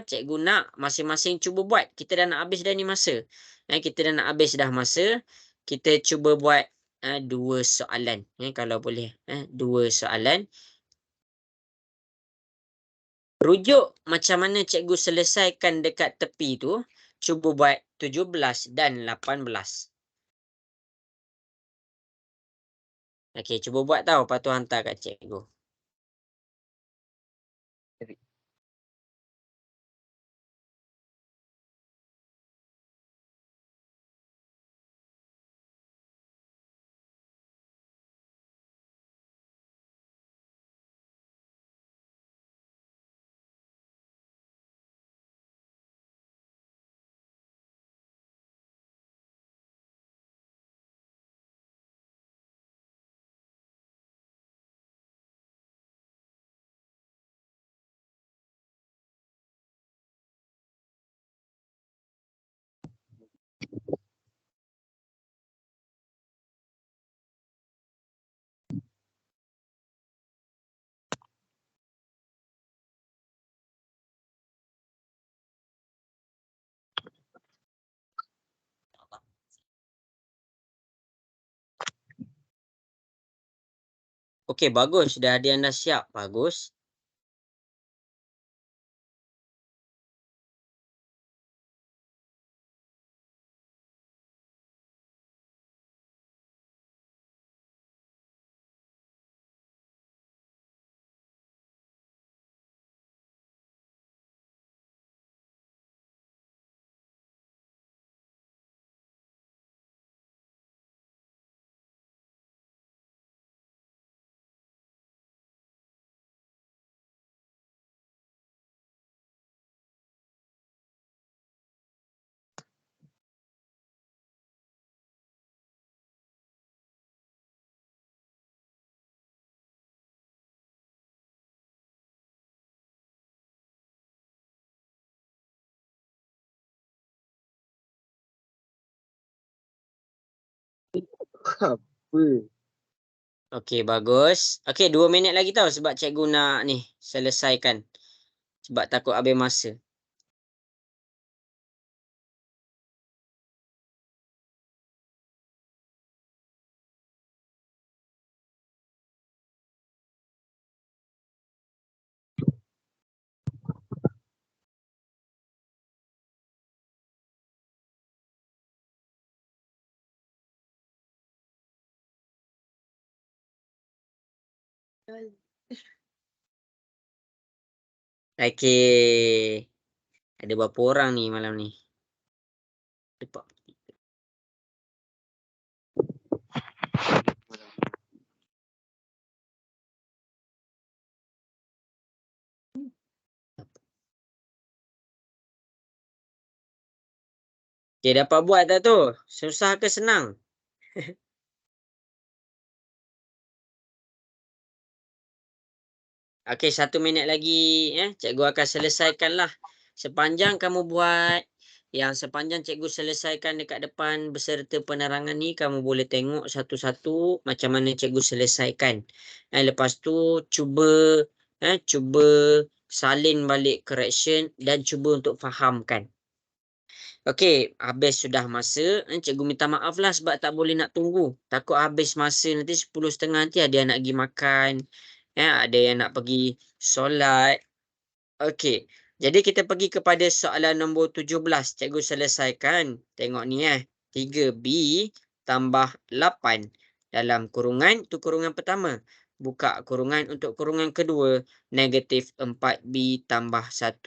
cikgu nak masing-masing cuba buat. Kita dah nak habis dah ni masa. Kita dah nak habis dah masa. Kita cuba buat 2 soalan. Kalau boleh. 2 soalan. Rujuk macam mana cikgu selesaikan dekat tepi tu. Cuba buat 17 dan 18. Okey, cuba buat tau. Lepas tu hantar kat cikgu. Okey, bagus. Dah ada yang dah siap. Bagus. Okey, bagus. Okey, 2 minit lagi tau sebab cikgu nak ni selesaikan. Sebab takut habis masa. Okey. Ada berapa orang ni malam ni? Okey, dapat buat tak tu? Susah ke senang? Okey, 1 minit lagi cikgu akan selesaikanlah. Sepanjang kamu buat, yang sepanjang cikgu selesaikan dekat depan beserta penerangan ni, kamu boleh tengok satu-satu macam mana cikgu selesaikan. Lepas tu cuba salin balik correction dan cuba untuk fahamkan. Okey, habis sudah masa. Cikgu minta maaf lah sebab tak boleh nak tunggu. Takut habis masa nanti 10.30 nanti ada yang nak pergi makan. Ada yang nak pergi solat. Okey, jadi kita pergi kepada soalan nombor 17. Cikgu selesaikan. Tengok ni 3B tambah 8 dalam kurungan, itu kurungan pertama. Buka kurungan untuk kurungan kedua. Negatif 4B tambah 1,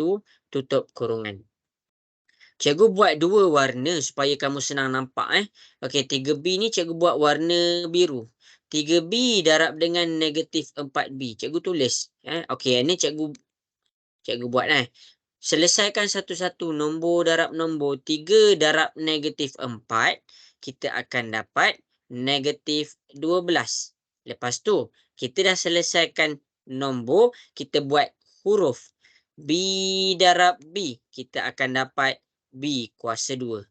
tutup kurungan. Cikgu buat 2 warna supaya kamu senang nampak. Okey, 3B ni cikgu buat warna biru. 3B darab dengan negatif 4B. Cikgu tulis. Okey, ini cikgu buat. Selesaikan satu-satu nombor darab nombor. 3 darab negatif 4. Kita akan dapat negatif 12. Lepas tu, kita dah selesaikan nombor. Kita buat huruf. B darab B. Kita akan dapat B kuasa 2.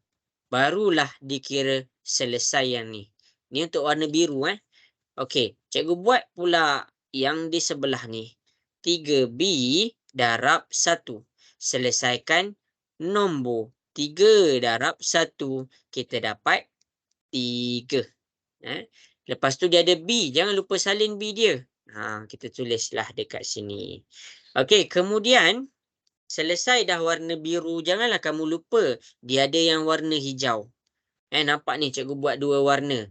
Barulah dikira selesai yang ni. Ni untuk warna biru. Okey, cikgu buat pula yang di sebelah ni. 3B darab 1. Selesaikan nombor. 3 darab 1. Kita dapat 3. Lepas tu dia ada B. Jangan lupa salin B dia. Kita tulislah dekat sini. Okey, kemudian selesai dah warna biru. Janganlah kamu lupa. Dia ada yang warna hijau. Nampak ni cikgu buat 2 warna.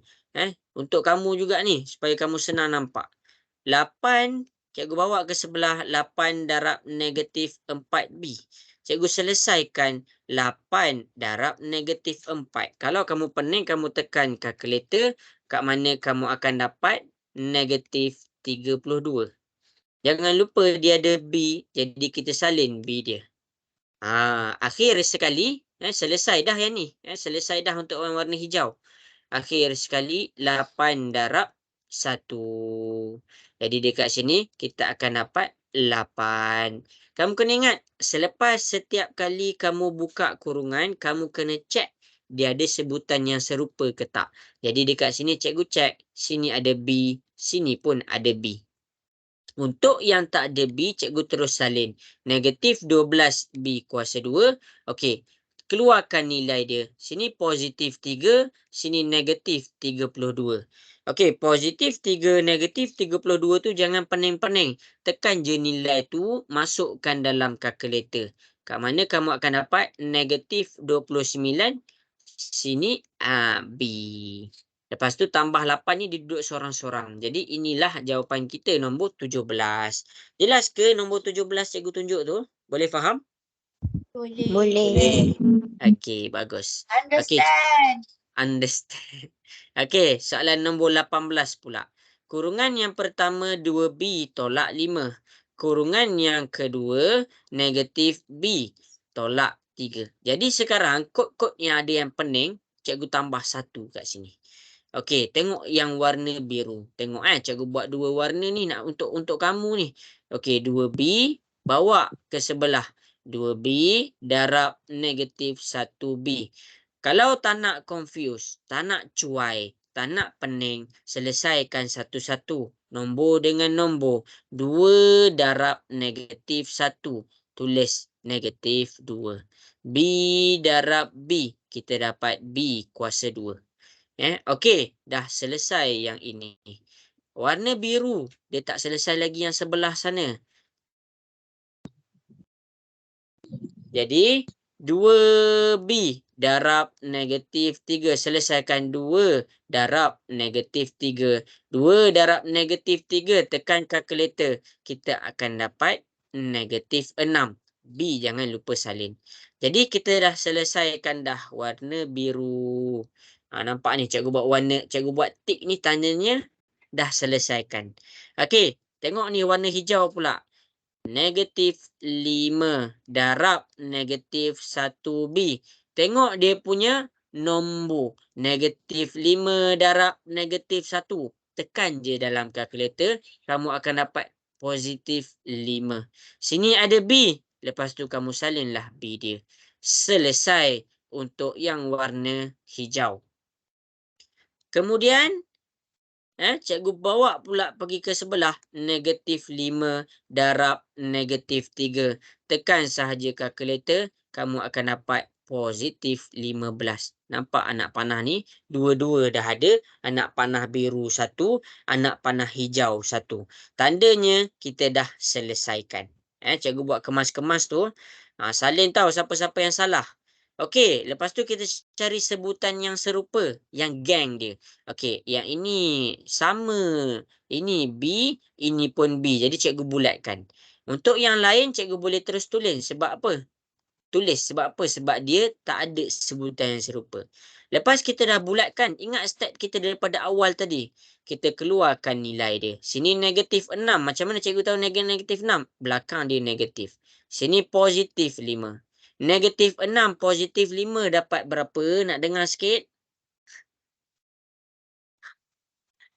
Untuk kamu juga ni. Supaya kamu senang nampak. 8. Cikgu bawa ke sebelah 8 darab negatif 4B. Cikgu selesaikan 8 darab negatif 4. Kalau kamu pening, kamu tekan kalkulator. Kat mana kamu akan dapat negatif 32. Jangan lupa dia ada B. Jadi kita salin B dia. Akhir sekali. Selesai dah yang ni. Selesai dah untuk warna hijau. Akhir sekali 8 darab 1. Jadi dekat sini kita akan dapat 8. Kamu kena ingat, selepas setiap kali kamu buka kurungan, kamu kena cek dia ada sebutan yang serupa ke tak. Jadi dekat sini cikgu cek, sini ada B, sini pun ada B. Untuk yang tak ada B, cikgu terus salin. Negatif 12B kuasa 2. Okey, keluarkan nilai dia. Sini positif 3, sini negatif 32. Okey, positif 3, negatif 32 tu jangan pening-pening. Tekan je nilai tu, masukkan dalam kalkulator. Kat mana kamu akan dapat negatif 29, sini B. Lepas tu tambah 8 ni duduk sorang-sorang. Jadi inilah jawapan kita nombor 17. Jelas ke nombor 17 cikgu tunjuk tu? Boleh faham? Boleh. Okey, bagus. Understand. Understand. Okey, soalan nombor 18 pula. Kurungan yang pertama 2B tolak 5. Kurungan yang kedua negatif B tolak 3. Jadi sekarang kod-kod yang ada yang pening, cikgu tambah 1 kat sini. Okey, tengok yang warna biru. Tengok cikgu buat 2 warna ni nak untuk kamu ni. Okey, 2B bawa ke sebelah. 2B darab negatif 1B. Kalau tak nak confuse, tak nak cuai, tak nak pening, selesaikan satu-satu. Nombor dengan nombor. 2 darab negatif 1. Tulis negatif 2. B darab B. Kita dapat B kuasa 2. Okey, dah selesai yang ini. Warna biru, dia tak selesai lagi yang sebelah sana. Jadi, 2B darab negatif 3. Selesaikan 2 darab negatif 3. 2 darab negatif 3. Tekan kalkulator. Kita akan dapat negatif 6. B jangan lupa salin. Jadi, kita dah selesaikan dah warna biru. Nampak ni cikgu buat tik ni tandanya dah selesaikan. Okey, tengok ni warna hijau pula. Negatif 5 darab negatif 1B. Tengok dia punya nombor. -5 darab -1. Tekan je dalam kalkulator. Kamu akan dapat +5. Sini ada B. Lepas tu kamu salinlah B dia. Selesai untuk yang warna hijau. Kemudian cikgu bawa pula pergi ke sebelah. -5 darab -3. Tekan sahaja kalkulator. Kamu akan dapat +15. Nampak anak panah ni? Dua-dua dah ada. Anak panah biru 1. Anak panah hijau 1. Tandanya kita dah selesaikan. Cikgu buat kemas-kemas tu. Salin tahu siapa-siapa yang salah. Okey, lepas tu kita cari sebutan yang serupa. Yang gang dia. Okey, yang ini sama. Ini B, ini pun B. Jadi cikgu bulatkan. Untuk yang lain, cikgu boleh terus tulis. Sebab apa? Sebab apa? Sebab dia tak ada sebutan yang serupa. Lepas kita dah bulatkan, ingat step kita daripada awal tadi. Kita keluarkan nilai dia. Sini -6. Macam mana cikgu tahu -6? Belakang dia negatif. Sini +5. -6 +5 dapat berapa? Nak dengar sikit?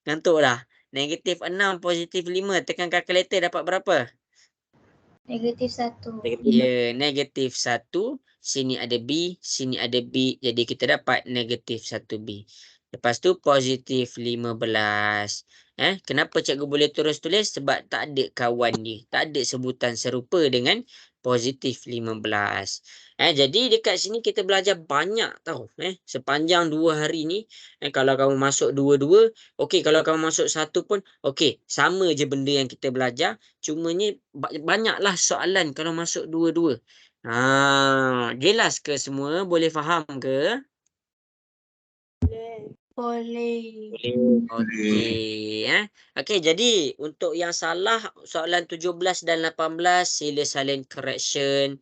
Ngantuk dah. -6 +5 tekan kalkulator dapat berapa? -1. Ya, -1. Sini ada B, sini ada B. Jadi kita dapat -1B. Lepas tu +15. Kenapa cikgu boleh terus tulis? Sebab tak ada kawan dia. Tak ada sebutan serupa dengan +15. Jadi dekat sini kita belajar banyak tau. Sepanjang 2 hari ni. Kalau kamu masuk 2-2. Okey, kalau kamu masuk 1 pun. Okey, sama je benda yang kita belajar. Cumanya banyaklah soalan kalau masuk 2-2. Jelas ke semua? Boleh faham ke? Boleh. Okey. Okey, jadi untuk yang salah soalan 17 dan 18 sila salin correction.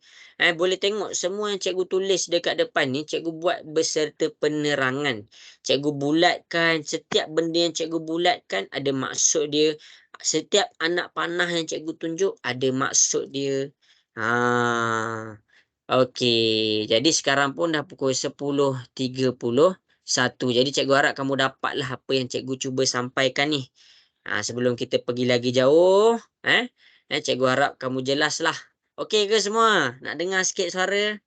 Boleh tengok semua yang cikgu tulis dekat depan ni cikgu buat beserta penerangan. Cikgu bulatkan setiap benda yang cikgu bulatkan ada maksud dia. Setiap anak panah yang cikgu tunjuk ada maksud dia. Okey, jadi sekarang pun dah pukul 10.31. Jadi cikgu harap kamu dapatlah apa yang cikgu cuba sampaikan ni. Sebelum kita pergi lagi jauh, cikgu harap kamu jelaslah. Okey ke semua? Nak dengar sikit suara?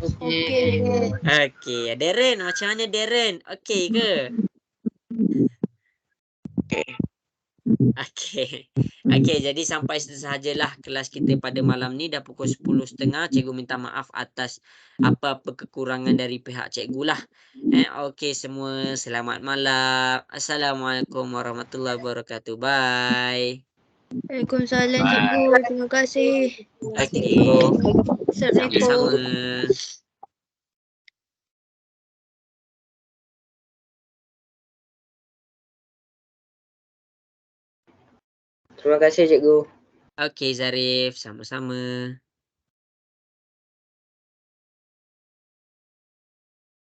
Okey. Okey, Darren, macam mana Darren? Okey ke? Okey, jadi sampai situ sahajalah kelas kita pada malam ni. Dah pukul 10.30. Cikgu minta maaf atas apa-apa kekurangan dari pihak cikgu lah. Okey semua, selamat malam. Assalamualaikum warahmatullahi wabarakatuh. Bye. Waalaikumsalam cikgu. Terima kasih. Okey, Assalamualaikum. sama-sama. Terima kasih cikgu. Okey Zarif, sama-sama.